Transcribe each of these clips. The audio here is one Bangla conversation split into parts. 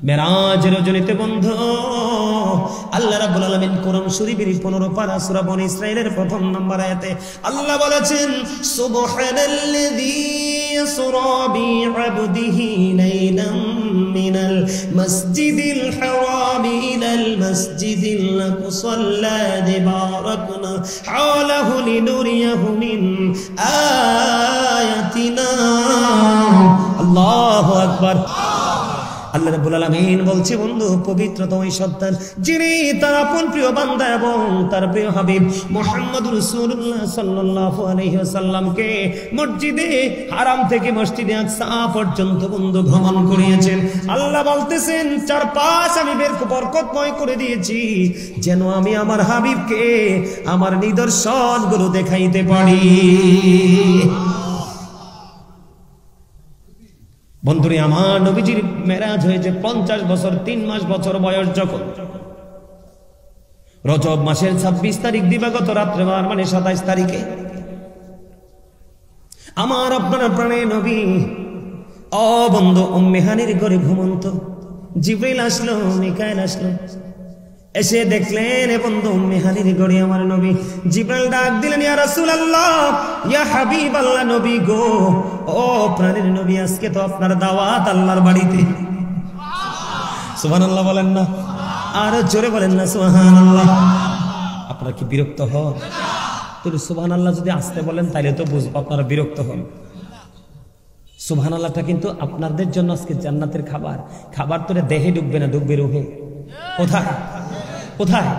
মেরাজের রজনীতে বন্ধু আল্লাহ রাব্বুল আলামিন কোরআন শরীফের 15 পারা সূরা বনী ইসরাঈলের প্রথম নম্বর আয়াতে আল্লাহ বলেছেন সুবহানাল্লাযী ইয়াসরা বি'আবদিহি লাইলাম মিনাল মাসজিদিল হারাম ইলাল মাসজিদিল মুসাল্লাযী বারাকনা হাওলাহু লিনুরিয়াহু মিন আয়াতিনা আল্লাহু আকবার। আল্লাহ রাব্বুল আলামিন বলছে বন্ধু পবিত্রতা ওই সত্তার যিনি তার আপন প্রিয় বান্দা এবং তার প্রিয় হাবিব মুহাম্মদুর রাসূলুল্লাহ সাল্লাল্লাহু আলাইহি ওয়াসাল্লামকে মসজিদে হারাম থেকে মসজিদে আকসা পর্যন্ত বন্ধু ভ্রমণ করিয়েছেন। আল্লাহ বলতেছেন চারপাশ আমি বরকতময় করে দিয়েছি যেন আমি আমার হাবিবকে আমার নিদর্শনগুলো দেখাইতে পারি। বন্ধুরে আমার নবীজির মেরাজ হয়েছে 50 বছর 3 মাস বছর বয়স যখন রজব মাসের 26 তারিখ দিবাগত রাত্রে মানে 27 তারিখে আমার আপনার প্রাণের নবী ও বন্ধু উম্মে হানির ঘরে ঘুমন্ত। জিবরাইল আসলো, মিকাইল আসলো, এসে দেখলেন এ বন্ধু উম্মে হানির ঘরে আমার নবী। জিবরাইল ডাক দিলেন ইয়া রাসূলুল্লাহ ইয়া হাবিবাল্লাহ নবী গো, ও প্রাণের নবী আজকে তো আপনার দাওয়াত আল্লাহর বাড়িতে। সুবহানাল্লাহ বলেন না, আর জোরে বলেন না সুবহানাল্লাহ। আপনারা কি বিরক্ত হন? তো সুবহানাল্লাহ যদি আসতে বলেন তাহলে তো বুঝবো আপনারা বিরক্ত হন। সুবহানাল্লাহটা কিন্তু আপনাদের জন্য আজকে জান্নাতের খাবার। খাবার তো দেহে ঢুকবে না, ঢুকবে রুহে। কোথায় কোথায়?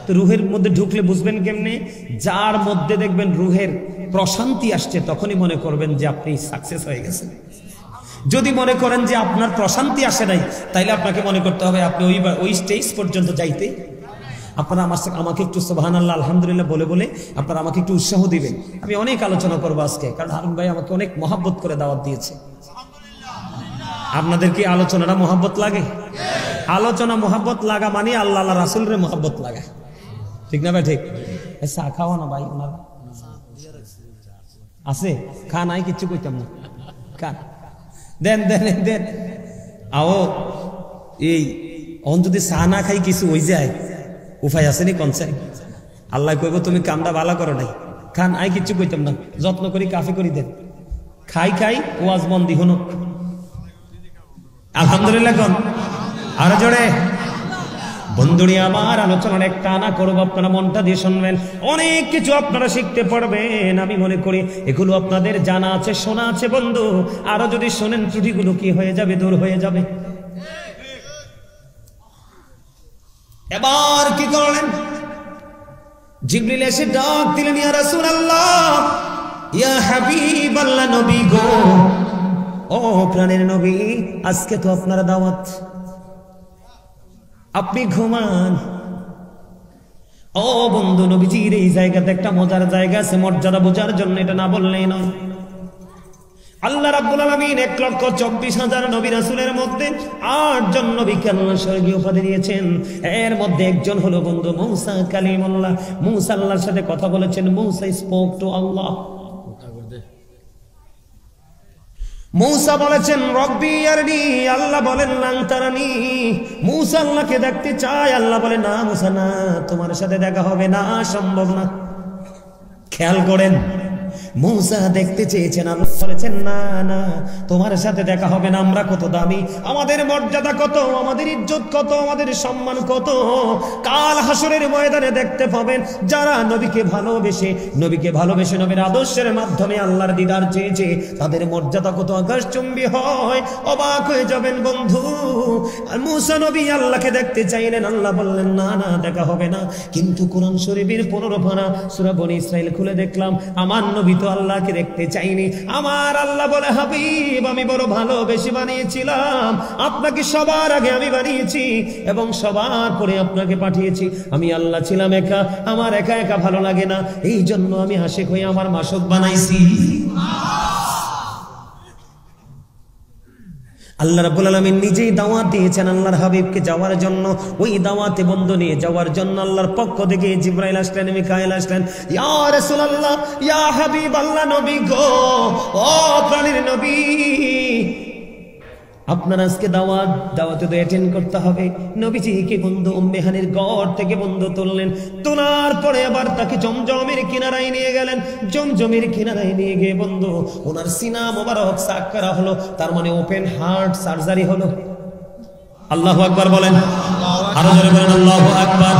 তো রুহের মধ্যে ঢুকলে বুঝবেন কেমনে? যার মধ্যে দেখবেন রুহের প্রশান্তি আসছে তখনই মনে করবেন যে আপনি সাকসেস হয়ে গেছেন। যদি মনে করেন যে আপনার প্রশান্তি আসে নাই তাইলে আপনাকে মনে করতে হবে আপনি ওই স্টেজ পর্যন্ত যাইতে। আপনারা আমাকে একটু সুবহানাল্লাহ আলহামদুলিল্লাহ বলে বলে আপনারা আমাকে একটু উৎসাহ দিবেন। আমি অনেক আলোচনা করবো আজকে, কারণ হারুন ভাই আমাকে অনেক মহব্বত করে দাওয়াত দিয়েছে। আপনাদের কি আলোচনাটা মহব্বত লাগে? আলোচনা মহব্বত লাগা মানে আল্লাহ আল্লাহ রাসূলের মহব্বত লাগা, ঠিক না ভাই? ঠিক। চা খাওয়া না ভাই, ওনার আছে খা নাই কিচ্ছু কইতাম না, খান দেন দেন দেন আও। এই অন যদি চা না খাই কিছু হয়ে যায় উপায় আছে নি কনসেন? আল্লাহ কইব তুমি কামটা ভালো করো নাই, খান আই কিচ্ছু কইতাম না, যত্ন করি কাফি করি দেন। খাই খাই ওয়াজ বন্দি হনুক আলহামদুলিল্লাহ কোন আর জোরে। বন্ধুরি আমার আলোচনার একটা আনা করবো, আপনারা মনটা দিয়ে শুনবেন, অনেক কিছু আপনারা শিখতে পারবেন। আমি মনে করি এগুলো আপনাদের জানা আছে, শোনা আছে বন্ধু। আরো যদি শোনেন ত্রুটিগুলো কি হয়ে যাবে, দূর হয়ে যাবে। এবার কি করলেন? জিবরিল এসে ডাক দিলেন ইয়া রাসূলুল্লাহ ইয়া হাবিবাল্লাহ নবী গো, ও প্রাণের নবী আজকে তো আপনার দাওয়াত, আপনি ঘুমান। ও বন্ধু নবীজির এই জায়গাতে একটা মজার জায়গা আছে, মর্যাদা বোঝার জন্য এটা না বললেই নয়। আল্লাহ রাব্বুল আলামিন 1,24,000 নবী রাসূলের মধ্যে 8 জন নবীকে আল্লাহ স্বর্গীয় উপাধি দিয়েছেন। এর মধ্যে একজন হলো বন্ধু মূসা কালিমুল্লাহ। মূসা আল্লাহর সাথে কথা বলেছেন। মূসা স্পোক টু আল্লাহ। মূসা বলেছেন রব্বি আরনি, আল্লাহ বলেন লান তারানি। মূসা আল্লাহকে দেখতে চায়, আল্লাহ বলে না মূসা না, তোমার সাথে দেখা হবে না, সম্ভব না। খেয়াল করেন, মূসা দেখতে চেয়েছেন, আল্লাহ বলেছেন না না তোমার সাথে দেখা হবে না। আমরা কত দামি, আমাদের মর্যাদা কত, আমাদের ইজ্জত কত, আমাদের সম্মান কত। কাল হাসরের ময়দানে দেখতে পাবেন যারা নবীকে ভালোবেসে নবীর আদর্শের মাধ্যমে আল্লাহর দিদার চেয়েছে, তাদের মর্যাদা কত আকাশচুম্বী হয়। অবাক হয়ে যাবেন বন্ধু। আর মূসা নবী আল্লাহকে দেখতে চাইলেন, আল্লাহ বললেন না না দেখা হবে না। কিন্তু কোরআন শরীফের 15 পারা সূরা বনী ইসরাঈল খুলে দেখলাম আমার নবী তো আল্লাহকে দেখতে চাইনি। আমার আল্লাহ বলে হাবিব আমি বড় ভালোবেসে বানিয়েছিলাম, আপনাকে সবার আগে আমি বানিয়েছি এবং সবার পরে আপনাকে পাঠিয়েছি। আমি আল্লাহ ছিলাম একা, আমার একা একা ভালো লাগে না, এই জন্য আমি আশিক হয়ে আমার মাসুক বানাইছি। আল্লাহ রাব্বুল আলামিন নিজেই দাওয়াত দিয়েছেন আল্লাহর হাবিবকে যাওয়ার জন্য। ওই দাওয়াতে বন্ধু নিয়ে যাওয়ার জন্য আল্লাহর পক্ষ থেকে জিবরাইল আসলেন, মিকাইল আসলেন। ইয়া রাসূলুল্লাহ ইয়া হাবিবাল্লাহ নবী গো, ও প্রাণের নবী আপনারা আজকে দাওয়াতে তো অ্যাটেন্ড করতে হবে। নবীজিকে বন্ধু উম্মে হানির ঘর থেকে বন্ধু তুললেন, তোলার পরে আবার তাকে জমজমের কিনারায় নিয়ে গেলেন। জমজমের কিনারায় নিয়ে গিয়ে বন্ধু ওনার সিনা মোবারক সাক করা হলো, তার মানে ওপেন হার্ট সার্জারি হলো। আল্লাহু আকবার বলেন, আরো জোরে বলেন আল্লাহু আকবার।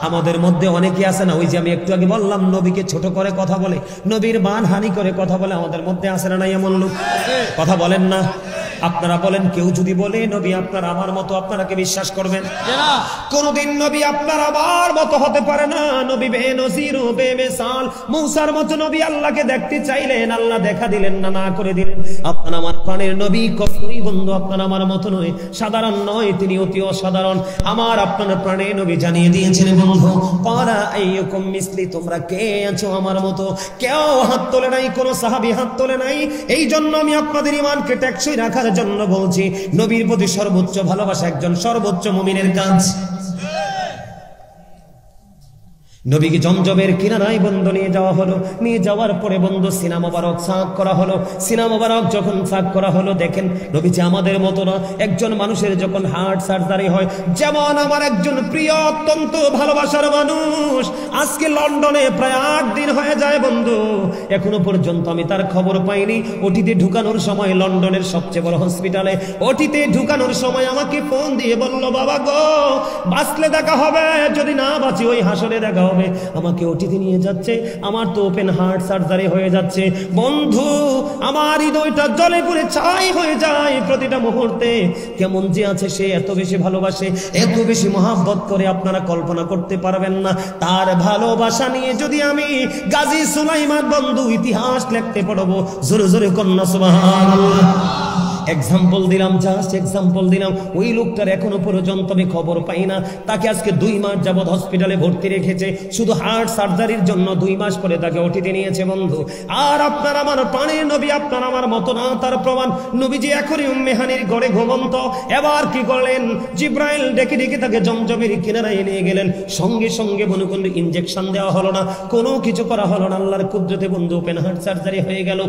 আমাদের মধ্যে অনেকে আছে না, ওই যে আমি একটু আগে বললাম নবীকে ছোট করে কথা বলে, নবীর মানহানি করে কথা বলে, আমাদের মধ্যে আছে না নাই এমন লোক? কথা বলেন না। আপনারা বলেন, কেউ যদি বলে নবী আপনার আমার মতো, আপনারা কি বিশ্বাস করবেন? কোনদিন নবী আপনার আমার মতো হতে পারে না। নবী বেনজির ও বেমিসাল, মূসার মতো নবী আল্লাহকে দেখতে চাইলেন, আল্লাহ দেখা দিলেন না, না করে দিলেন। আপনার আমার প্রাণের নবী কখনোই বন্ধু আপনার আমার মতো নয়, সাধারণ নয়, তিনি অতি অসাধারণ। আমার আপনার প্রাণের নবী জানিয়ে দিয়েছেন বন্ধু, পারা আইয়ুকুম মিসলি, তোমরা কে আছো আমার মতো? কেউ হাত তোলে নাই, কোন সাহাবী হাত তোলে নাই। এই জন্য আমি আপনাদের ঈমানকে টেকসই রাখার জন্য বলছি, নবীর প্রতি সর্বোচ্চ ভালোবাসা একজন সর্বোচ্চ মুমিনের কাজ। নবীকে জমজমের কিনারায় বন্ধু নিয়ে যাওয়া হলো। নিয়ে যাওয়ার পরে বন্ধু সিনা মোবারক সাক করা হলো। সিনা মোবারক যখন সাক করা হলো, দেখেন নবীজি আমাদের মতো না। একজন মানুষের যখন হার্ট সার্জারি হয়, যেমন আমার একজন প্রিয় অত্যন্ত ভালোবাসার মানুষ আজকে লন্ডনে প্রায় 8 দিন হয়ে যায় বন্ধু, এখনো পর্যন্ত আমি তার খবর পাইনি। ওটিতে ঢুকানোর সময়, লন্ডনের সবচেয়ে বড় হসপিটালে ওটিতে ঢুকানোর সময় আমাকে ফোন দিয়ে বলল, বাবা গো, বাঁচলে দেখা হবে, যদি না বাঁচি ওই হাসরে দেখা হবে। আমাকে ওটিতে নিয়ে যাচ্ছে, আমার তো ওপেন হার্ট সার্জারি হয়ে যাচ্ছে। বন্ধু আমার হৃদয়টা জ্বলে পুড়ে ছাই হয়ে যায় প্রতিটা মুহূর্তে। কেমন যে আছে সে, এত বেশি ভালোবাসে, এত বেশি মহাব্বত করে, আপনারা কল্পনা করতে পারবেন না। তার ভালোবাসা নিয়ে যদি আমি গাজী সুলাইমান বন্ধু ইতিহাস লিখতে পারবো, জোরে জোরে কন্যা সুবহানাল্লাহ। এক্সাম্পল দিলাম, জাস্ট এক্সাম্পল দিলাম। ওই লোকটার এখনো পর্যন্ত আমি খবর পাই না। তাকে আজকে 2 মাস যাবৎ হসপিটালে ভর্তি রেখেছে, শুধু হার্ট সার্জারির জন্য। 2 মাস পরে তাকে ওটিতে নিয়েছে বন্ধু। আর আপনার আমার প্রাণের নবী আপনার আমার মতো না, তার প্রমাণ নবীজি এখনই উম্মে হানির ঘরে ঘুমন্ত। এবার কি করলেন, জিব্রাইল ডেকে ডেকে তাকে জমজমের কিনারায় নিয়ে গেলেন। সঙ্গে সঙ্গে মনে করলে ইনজেকশন দেওয়া হলো না, কোনো কিছু করা হলো না। আল্লাহর কুদরতে বন্ধু ওপেন হার্ট সার্জারি হয়ে গেল।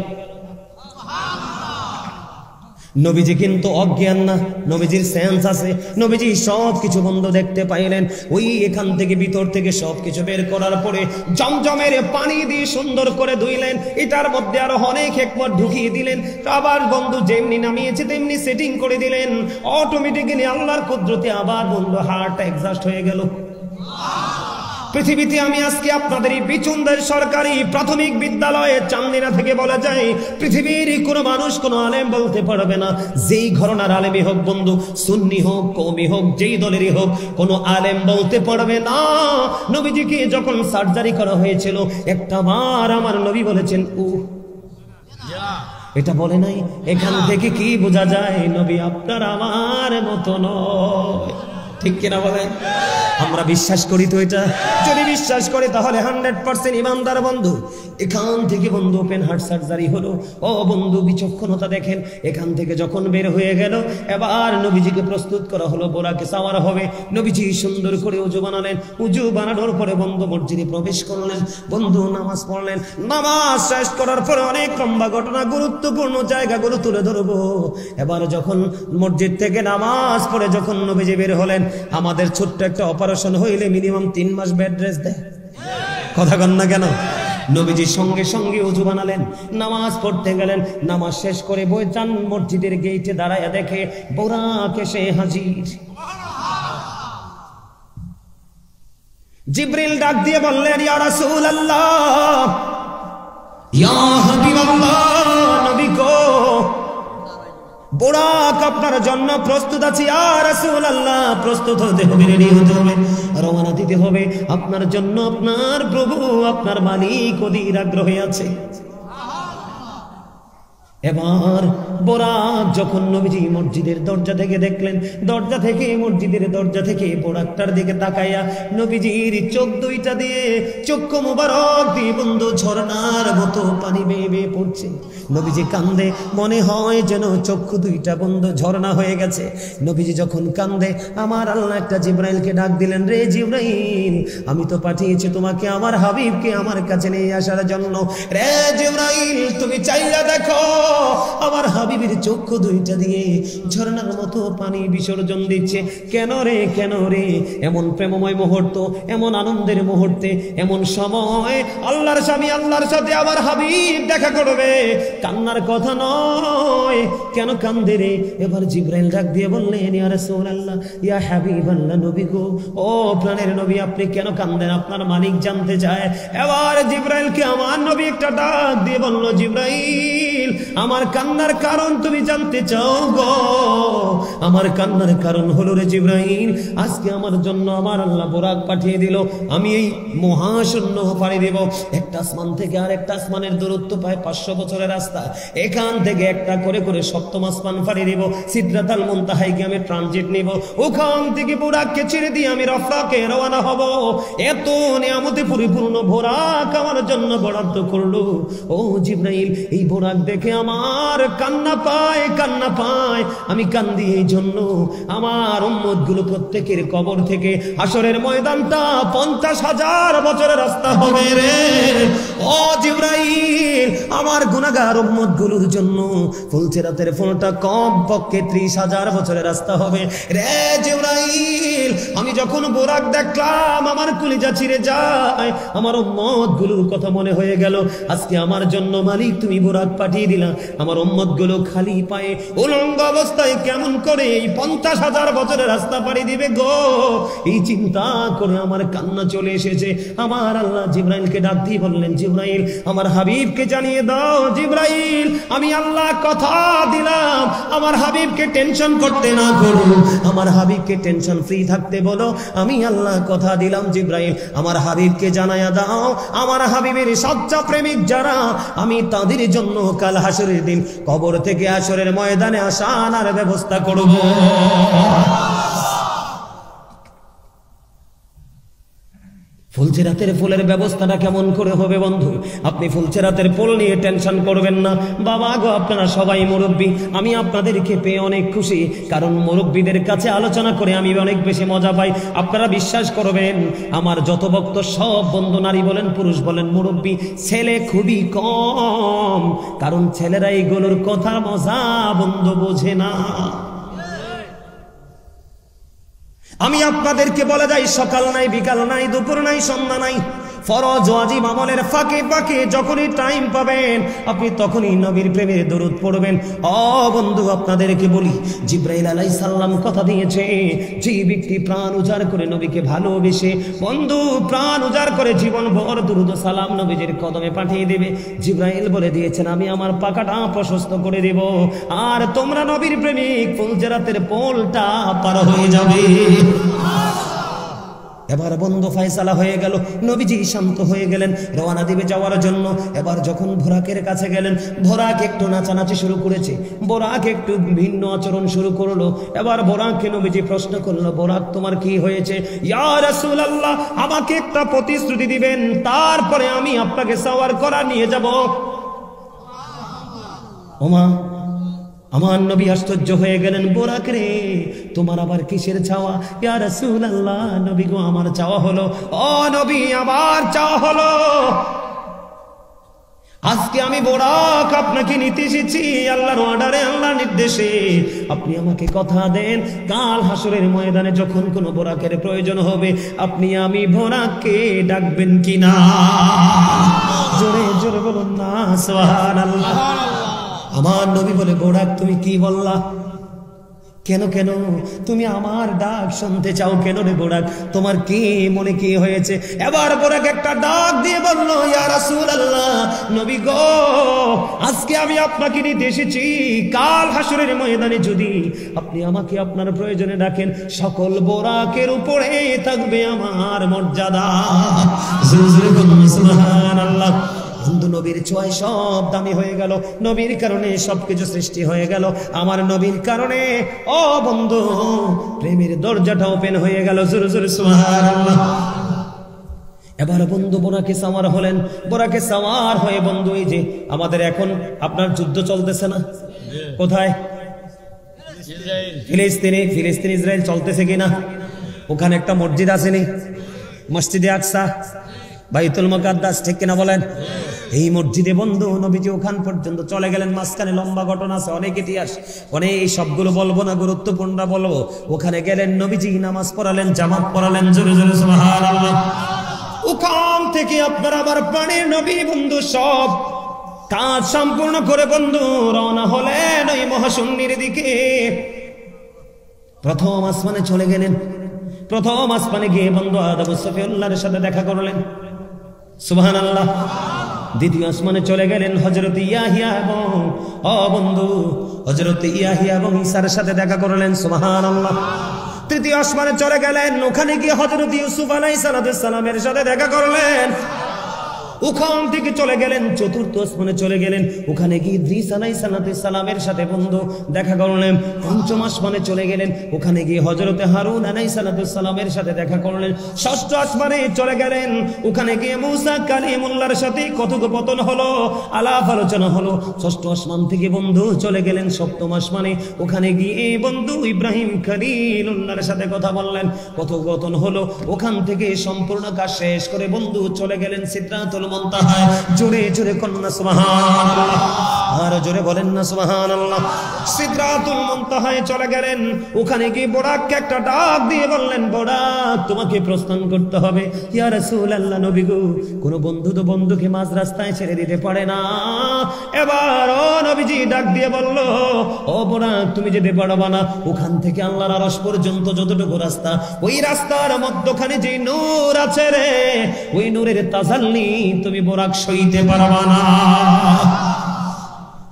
নবীজি কিন্তু অজ্ঞান না, নবীজির সেন্স আছে। নবীজি সব কিছু বন্ধ দেখতে পাইলেন। ওই এখান থেকে ভিতর থেকে সব কিছু বের করার পরে জমজমের পানি দিয়ে সুন্দর করে ধুইলেন। এটার মধ্যে আরো অনেক হিকমত ঢুকিয়ে দিলেন। আবার বন্ধু যেমনি নামিয়েছে তেমনি সেটিং করে দিলেন। অটোমেটিক্যালি আল্লাহর কুদরতে আবার বন্ধু হার্ট এক্সাস্ট হয়ে গেল। পৃথিবীতে আমি আজকে আপনাদের এই বিচুন্দের সরকারি প্রাথমিক বিদ্যালয়ে চান্দিনা থেকে বলা যায়, পৃথিবীর কোনো মানুষ, কোনো আলেম বলতে পারবে না, যেই ঘরানার আলেমই হোক বন্ধু, সুন্নি হোক, কওমি হোক, যেই দলেরই হোক, কোনো আলেম বলতে পারবে না নবীজিকে যখন সার্জারি করা হয়েছিল একটা বার আমার নবী বলেছেন এটা বলে নাই। এখান থেকে কি বোঝা যায়, নবী আপনার আমার মতো নয়। ঠিক কিনা বলেন? আমরা বিশ্বাস করি তো এটা? যদি বিশ্বাস করি তাহলে 100% ইমানদার বন্ধু। এখান থেকে বন্ধু ওপেন হার্ট সার্জারি হলো। ও বন্ধু বিচক্ষণতা দেখেন, এখান থেকে যখন বের হয়ে গেল, এবার নবীজিকে প্রস্তুত করা হলো, বোরাকে সাওয়ার হবে। নবীজি সুন্দর করে উজু বানালেন। উজু বানানোর পরে বন্ধু মসজিদে প্রবেশ করলেন। বন্ধু নামাজ পড়লেন। নামাজ শেষ করার পরে অনেক লম্বা ঘটনা, গুরুত্বপূর্ণ জায়গাগুলো তুলে ধরবো। এবার যখন মসজিদ থেকে নামাজ পড়ে যখন নবীজি বের হলেন, আমাদের ছোট্ট একটা অপারেশন হইলে মিনিমাম 3 মাস বেড রেস্ট দেয়। কথা কন না কেন? নবীজি সঙ্গে সঙ্গে ওযু বানালেন, নামাজ পড়তে গেলেন। নামাজ শেষ করে বই যান মসজিদের গেটে দাঁড়ায়া দেখে বুরাক এসে হাজির। জিবরিল ডাক দিয়ে বললেন, ইয়া রাসূলুল্লাহ, ইয়া হাবিবাল্লাহ, নবী গো, বুরাক আপনার জন্য প্রস্তুত আছি। ইয়া রাসূলুল্লাহ, প্রস্তুত হতে হবে, রেডি হতে হবে, রওনা দিতে হবে। আপনার জন্য আপনার প্রভু, আপনার মালিক অধীর আগ্রহে আছে। এবার বোরাক যখন নবীজি মসজিদের দরজা থেকে দেখলেন, দরজা থেকে মসজিদের দরজা থেকে বোরাকটার দিকে তাকাইয়া নবীজির চোখ দুইটা দিয়ে, চক্ষু মুবারক দিয়ে বন্ধু ঝর্ণার মতো পানি বেয়ে বেয়ে পড়ছে। নবীজি কান্দে, মনে হয় যেন চক্ষু দুইটা বন্ধু ঝর্ণা হয়ে গেছে। নবীজি যখন কান্দে, আমার আল্লাহ একটা জিবরাইলকে ডাক দিলেন, রে জিবরাইল, আমি তো পাঠিয়েছি তোমাকে আমার হাবিবকে আমার কাছে নিয়ে আসার জন্য। রে জিবরাইল, তুমি চাইলা দেখো আমার হাবিবের চক্ষু দুইটা দিয়ে ঝর্ণার মতো পানি বিসর্জন দিচ্ছে। কেন রে কেন রে? এমন প্রেমময় মুহূর্ত, এমন আনন্দের মুহূর্তে, এমন সময় আল্লাহর স্বামী আল্লাহর সাথে আমার হাবিব দেখা করবে, কান্নার কথা নয়। কেন কান্দে রে? এবার জিবরাইল ডাক দিয়ে বললেন, ইয়া রাসূলুল্লাহ, ইয়া হাবিবাল্লাহ, নবী গো, ও প্রাণের নবী, আপনি কেন কান্দেন? আপনার মালিক জানতে চায়। এবার জিবরাইলকে আমার নবী একটা ডাক দিয়ে বলল, জিবরাইল, আমার কান্নার কারণ তুমি জানতে চাও গো? আমার কান্নার কারণ হলো রে জিবরাইল, আজকে আমার জন্য আমার আল্লাহ বোরাক পাঠিয়ে দিল। আমি এই মহাশূন্য পাড়ি দেব। একটা আসমান থেকে আর একটা আসমানের দূরত্ব প্রায় 500 বছরের রাস্তা। এখান থেকে একটা করে করে সপ্তম আসমান পাড়ি দেব। সিদরাতুল মুনতাহায় গিয়ে আমি ট্রানজিট নিব। ওখান থেকে বোরাককে ছেড়ে দিয়ে আমি রফাকে রওনা হব। এত নিয়ামতে পরিপূর্ণ বোরাক আমার জন্য বরাদ্দ করলো। ও জিবরাইল, এই বোরাক দেখে আমার কান্না পায়, কান্না পায়। আমি কান্দি এই জন্য, আমার উম্মত গুলো প্রত্যেকের কবর থেকে হাসরের ময়দানটা 50,000 বছরের রাস্তা হবে রে। ও জিবরাইল, আমার গুনাহগার উম্মত গুলোর জন্য ফুলসিরাতের ফোনটা কম পক্ষে 30,000 বছরের রাস্তা হবে রে জিবরাইল। আমি যখন বোরাক দেখলাম আমার কলিজা ছিঁড়ে যায়। আমার উম্মত গুলোর কথা মনে হয়ে গেল। আজকে আমার জন্য মালিক তুমি বোরাক পাঠিয়ে দিলা। আমার উম্মত গুলো খালি পায়ে উলঙ্গ অবস্থায় কেমন করে এই 50,000 বছরের রাস্তা পাড়ি দিবে গো? এই চিন্তা করে আমার কান্না চলে এসেছে। আমার আল্লাহ জিবরাইলকে ডাক দিয়ে বললেন, জিবরাইল, আমার হাবিবকে জানিয়ে দাও। জিবরাইল, আমি আল্লাহ কথা দিলাম আমার হাবিবকে টেনশন করতে না করো, আমার হাবিবকে টেনশন ফ্রি থাকতে বলো। আমি আল্লাহ কথা দিলাম জিবরাইল, আমার হাবিবকে জানায়া দাও আমার হাবিবের সচ্চা প্রেমিক যারা, আমি তাদের জন্য কাল হাসরের দিন কবর থেকে হাসরের ময়দানে আসার ব্যবস্থা করব। ফুলসিরাতের ফুলের ব্যবস্থাটা কেমন করে হবে বন্ধু? আপনি ফুলসিরাতের ফুল নিয়ে টেনশন করবেন না। বাবা গো, আপনারা সবাই মুরব্বী, আমি আপনাদেরকে পেয়ে অনেক খুশি, কারণ মুরব্বীদের কাছে আলোচনা করে আমি অনেক বেশি মজা পাই। আপনারা বিশ্বাস করবেন, আমার যত ভক্ত সব বন্ধু, নারী বলেন পুরুষ বলেন, মুরব্বী, ছেলে খুবই কম, কারণ ছেলেরা এইগুলোর কথা মজা বন্ধু বোঝে না। আমি আপনাদেরকে বলে যাই, সকাল নাই, বিকাল নাই, দুপুর নাই, সন্ধ্যা নাই, ফরজ ওয়াজিব আমলের ফাঁকে ফাঁকে যখনই টাইম পাবেন আপনি তখনই নবীর প্রেমের দরুদ পড়বেন। ও বন্ধু, আপনাদেরকে বলি, জিবরাইল আলাইহিস সালাম কথা দিয়েছে, যে ব্যক্তি প্রাণ উজাড় করে নবীকে ভালোবেসে, বন্ধু প্রাণ উজাড় করে জীবন ভর দরুদ সালাম নবীজির কদমে পাঠিয়ে দেবে। জিবরাইল বলে দিয়েছেন, আমি আমার পাকাটা প্রশস্ত করে দেব, আর তোমরা নবীর প্রেমিক ফুলসিরাতের পোলটা পার হয়ে যাবে। এবার বন্ধু ফায়সালা হয়ে গেল, নবীজি শান্ত হয়ে গেলেন, রওনা দিবে যাওয়ার জন্য। এবার যখন বোরাকের কাছে গেলেন, বোরাক একটু নাচানাচি শুরু করেছে, বোরাক একটু ভিন্ন আচরণ শুরু করলো। এবার বোরাককে নবীজি প্রশ্ন করলো, বোরাক তোমার কি হয়েছে? ইয়া রাসূলুল্লাহ, আমাকে একটা প্রতিশ্রুতি দিবেন, তারপরে আমি আপনাকে সওয়ার করা নিয়ে যাব। ওমা, আমার নবী আশ্চর্য হয়ে গেলেন, বোরাক রে, তোমার আবার কিসের চাওয়া? ইয়া রাসূলুল্লাহ, নবী গো, আমার চাওয়া হলো, ও নবী, আমার চাওয়া হলো, আজকে আমি বোরাক আপনাকে নিতে এসেছি আল্লাহর অর্ডারে, আল্লাহর নির্দেশে। আপনি আমাকে কথা দেন, কাল হাসরের ময়দানে যখন কোনো বোরাকের প্রয়োজন হবে আপনি আমি বোরাককে ডাকবেন কিনা? জোরে জোরে বলুন না সুবহানাল্লাহ। আমার নবী বলে, বোরাক তুমি কি বললা? কেন কেন তুমি আমার ডাক শুনতে চাও কেন রে বোরাক? তোমার কি মনে কি হয়েছে? এবার বোরাক একটা ডাক দিয়ে বলল, ইয়া রাসূলুল্লাহ, নবী গো, আজকে আমি আপনাকে নিতে এসেছি, কাল হাসরের ময়দানে যদি আপনি আমাকে আপনার প্রয়োজনে ডাকেন, সকল বোরাকের উপরে থাকবে আমার মর্যাদা। সুবহানাল্লাহ। বন্ধু, নবীর ছোঁয়ায় সব দামি হয়ে গেল, নবীর কারণে সবকিছু সৃষ্টি হয়ে গেল, আমার নবীর কারণে ও বন্ধু প্রেমের দরজাটা ওপেন হয়ে গেল। জোরে জোরে সুবহানাল্লাহ। এবার বন্ধু বোরাকে সাওয়ার হলেন, বোরাকে সাওয়ার হয়ে বন্ধু, এই যে আমাদের এখন আপনার যুদ্ধ চলতেছে না, কোথায়? ফিলিস্তিনে। ফিলিস্তিন ইসরায়েল চলতেছে কিনা? ওখানে একটা মসজিদ আছে নি, মসজিদে আকসা, বাইতুল মুকাদ্দাস, ঠিক কিনা বলেন? এই মসজিদে বন্ধু নবীজি ওখান পর্যন্ত চলে গেলেন। মাঝখানে লম্বা ঘটনা আছে, অনেক ইতিহাস, অনেক এই সবগুলো বলবো না, গুরুত্বপূর্ণ বলবো। ওখানে গেলেন, নবীজি নামাজ পড়ালেন, জামাত পড়ালেন, জোরে জোরে সুবহানাল্লাহ। ওখান থেকে আপনার আবার প্রাণের নবী বন্ধু সব কাজ সম্পূর্ণ করে বন্ধু রওনা হলেন ওই মহাশূন্যের দিকে। প্রথম আসমানে চলে গেলেন। প্রথম আসমানে গিয়ে বন্ধু আদম সফিউল্লাহর সাথে দেখা করলেন, সুবহানাল্লাহ। দ্বিতীয় আসমানে চলে গেলেন, হযরত ইয়াহিয়া এবং বন্ধু হযরত ইয়াহিয়া এবং ঈসার সাথে দেখা করলেন, সুবহানাল্লাহ। তৃতীয় আসমানে চলে গেলেন, ওখানে গিয়ে হযরত ইউসুফ আলাইহিস সালামের সাথে দেখা করলেন। ওখান থেকে চলে গেলেন চতুর্থ আসমানে চলে গেলেন, ওখানে গিয়ে ইদ্রিস আলাইহিস সালামের সাথে বন্ধু দেখা করলেন। পঞ্চম আসমানে চলে গেলেন, ওখানে গিয়ে হযরত হারুন আলাইহিস সালামের সাথে দেখা করলেন। ষষ্ঠ আসমানে চলে গেলেন, ওখানে গিয়ে মুসা কালিমুল্লাহর সাথে কথোপকথন হলো, আলাপ আলোচনা হলো। ষষ্ঠ আসমান থেকে বন্ধু চলে গেলেন সপ্তম আসমানে, ওখানে গিয়ে বন্ধু ইব্রাহিম খলিলুল্লাহর সাথে কথা বললেন, কথোপকথন হলো। ওখান থেকে সম্পূর্ণ কাজ শেষ করে বন্ধু চলে গেলেন সিদরাতুল মুনতাহা। জোরে জোরে কন্যা সুবহানাল্লাহ, আর জোরে বলেন না সুবহানাল্লাহ। সিদরাতুল মুনতাহায় চলে গেলেন, ওখানে গিয়ে বোরাককে একটা ডাক দিয়ে বললেন, বোরাক তোমাকে প্রস্থান করতে হবে। ইয়া রাসূলুল্লাহ, নবী গো, কোন বন্ধু তো বন্ধুকে মাঝ রাস্তায় ছেড়ে দিতে পারে না। এবার ও নবীজি ডাক দিয়ে বলল, ও বোরাক তুমি যেতে পারবা না। ওখান থেকে আল্লাহর আরশ পর্যন্ত যতটুকু রাস্তা, ওই রাস্তার মধ্যখানে যে নূর আছে রে, ওই নূরের তাজাল্লি তুমি বোরাক সইতে পারবা না।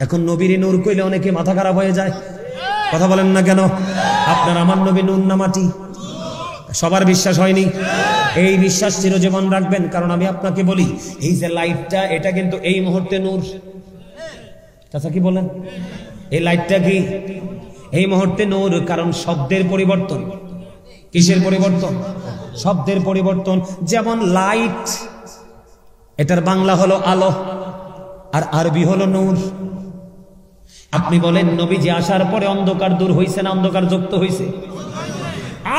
এখন নবীর নূর কইলে অনেকে মাথা খারাপ হয়ে যায়, কথা বলেন না কেন? আপনার আমার নবী নূর না মাটি? সবার বিশ্বাস হয়নি। এই বিশ্বাস চিরজীবন রাখবেন, কারণ আমি আপনাকে বলি, এই যে লাইটটা, এটা কিন্তু এই মুহূর্তে নূর। চাচা কি বলেন? এই লাইটটা কি এই মুহূর্তে নূর? কারণ শব্দের পরিবর্তন। কিসের পরিবর্তন? শব্দের পরিবর্তন। যেমন লাইট, এটার বাংলা হলো আলো, আর আরবি হলো নূর। আপনি বলেন নবীজি আসার পরে অন্ধকার দূর হইছে না অন্ধকার যুক্ত হইছে?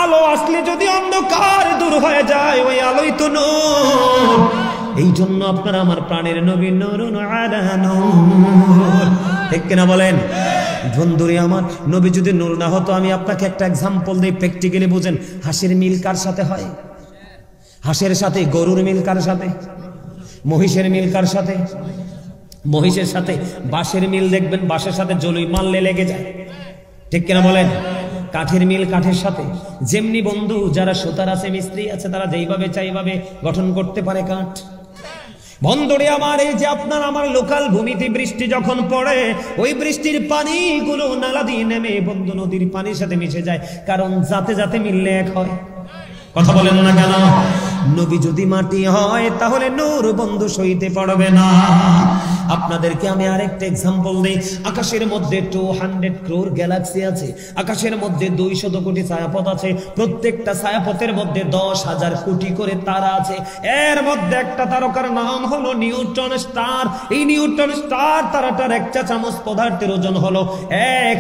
আলো আসলে যদি অন্ধকার দূর হয়ে যায়, ওই আলোই তো নূর। এই জন্য আপনারা আমার প্রাণের নবী নূরুন আলা নূর, ঠিক কিনা বলেন? বন্ধুরে আমার, নবী যদি নূর না হতো, আমি আপনাকে একটা এক্সাম্পল দিই, প্র্যাকটিক্যালি বুঝেন। হাঁসের মিল কার সাথে হয়? হাঁসের সাথে। গরুর মিল কার সাথে? মহিষের মিল কার সাথে? মহিষের সাথে। বাঁশের মিল দেখবেন, বাঁশের সাথে জলই মারলে লেগে যায়, ঠিক কিনা বলেন? কাঠের মিল কাঠের সাথে। যেমনি বন্ধু যারা সুতার আছে, মিস্ত্রি আছে, তারা যেইভাবে চাইভাবে গঠন করতে পারে কাঠ। বন্ধুরে আমার, এই যে আপনার আমার লোকাল ভূমিতে বৃষ্টি যখন পড়ে, ওই বৃষ্টির পানিগুলো নালা দিয়ে নেমে বন্ধু নদীর পানির সাথে মিশে যায়, কারণ যাতে যাতে মিললে এক হয়। কথা বলেন না কেন? নবী যদি মাটি হয়, তাহলে নূর বন্ধু সইতে পারবে না। আপনাদেরকে আমি আরেকটা এক্সাম্পল দিই। আকাশের মধ্যে 200 crore গ্যালাক্সি আছে, আকাশের মধ্যে 200 কোটি ছায়াপথ আছে, প্রত্যেকটা ছায়াপথের মধ্যে 10,000 কোটি করে তারা আছে। এর মধ্যে একটা তারকার নাম হলো নিউটন স্টার। এই নিউটন স্টার তারাটার এক চা চামচ পদার্থের ওজন হলো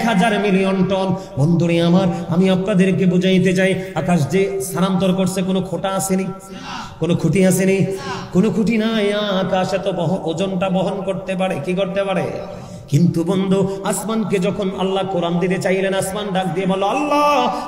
1000 মিলিয়ন টন। বন্ধুরে আমার, আমি আপনাদেরকে বুঝাইতে চাই, আকাশ যে স্থানান্তর করছে, কোনো খোটা আসেনি, কোনো খুঁটি আসেনি, কোনো খুঁটি নাই। আকাশ এত ওজনটা বহন করতে পারে, কি করতে পারে? কিন্তু বন্ধু, আসমানকে যখন আল্লাহ কোরআন দিতে চাইলেন, আসমান ডাক দিয়ে বলল, আল্লাহ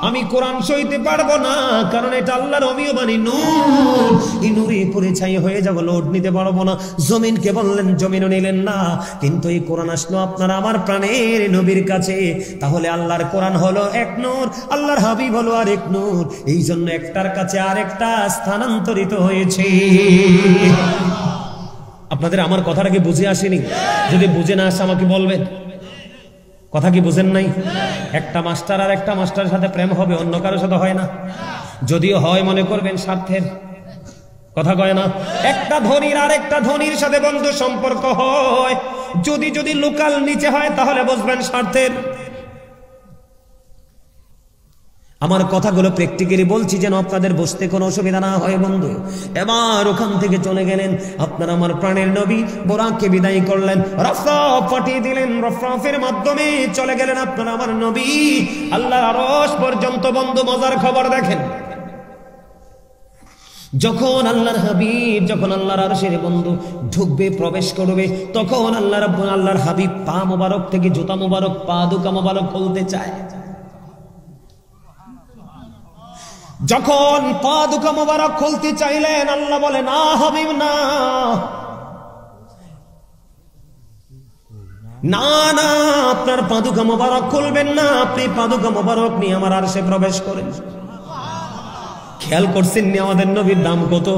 আমি কোরআন সইতে পারবো না, কারণ এটা আল্লাহর অমীয় বাণী, নূর। এই নূরে পরে ছাই হয়ে যাবো, লোড নিতে পারবো না। জমিনকে বললেন, জমিনও নিলেন না। কিন্তু এই কোরআন আসলো আপনার আমার প্রাণের নবীর কাছে। তাহলে আল্লাহর কোরআন হলো এক নূর, আল্লাহর হাবিব হলো আরেক নূর। এই জন্য একটার কাছে আরেকটা স্থানান্তরিত হয়েছে। আপনাদের আমার কথাটা কি বুঝে আসেনি? যদি বুঝে না আসে আমাকে বলবেন। কথা কি বুঝেন নাই? একটা মাস্টার আর একটা মাস্টারের সাথে প্রেম হবে, অন্য কারোর সাথে হয় না। যদিও হয়, মনে করবেন স্বার্থের। কথা কয় না? একটা ধনীর আর একটা ধনীর সাথে বন্ধু সম্পর্ক হয়, যদি লোকাল নিচে হয়, তাহলে বুঝবেন স্বার্থের। আমার কথাগুলো প্র্যাকটিক্যালি বলছি যেন আপনাদের বুঝতে কোনো অসুবিধা না হয় বন্ধু। এবার ওখান থেকে চলে গেলেন আপনার আমার প্রাণের নবী, বোরাককে বিদায় করলেন, রফরাফ পাঠিয়ে দিলেন। রফরাফের মাধ্যমে চলে গেলেন আপনার আমার নবী আল্লাহর আরশ পর্যন্ত। বন্ধু মজার খবর দেখেন, যখন আল্লাহর হাবিব, যখন আল্লাহর আরশের বন্ধু ঢুকবে, প্রবেশ করবে, তখন আল্লাহর হাবিব পা মোবারক থেকে জুতা মোবারক, পা দুকা মোবারক খুলতে চায়। যখন পা দুকা মোবারক খুলতে চাইলেন, আল্লাহ বলে না হাবিব না, না না, আপনার পা দুকা মোবারক খুলবেন না, আপনি পা দুকা মোবারক নিয়ে আমার আরশে প্রবেশ করেন। খেয়াল করছেন নি আমাদের নবীর দাম কত?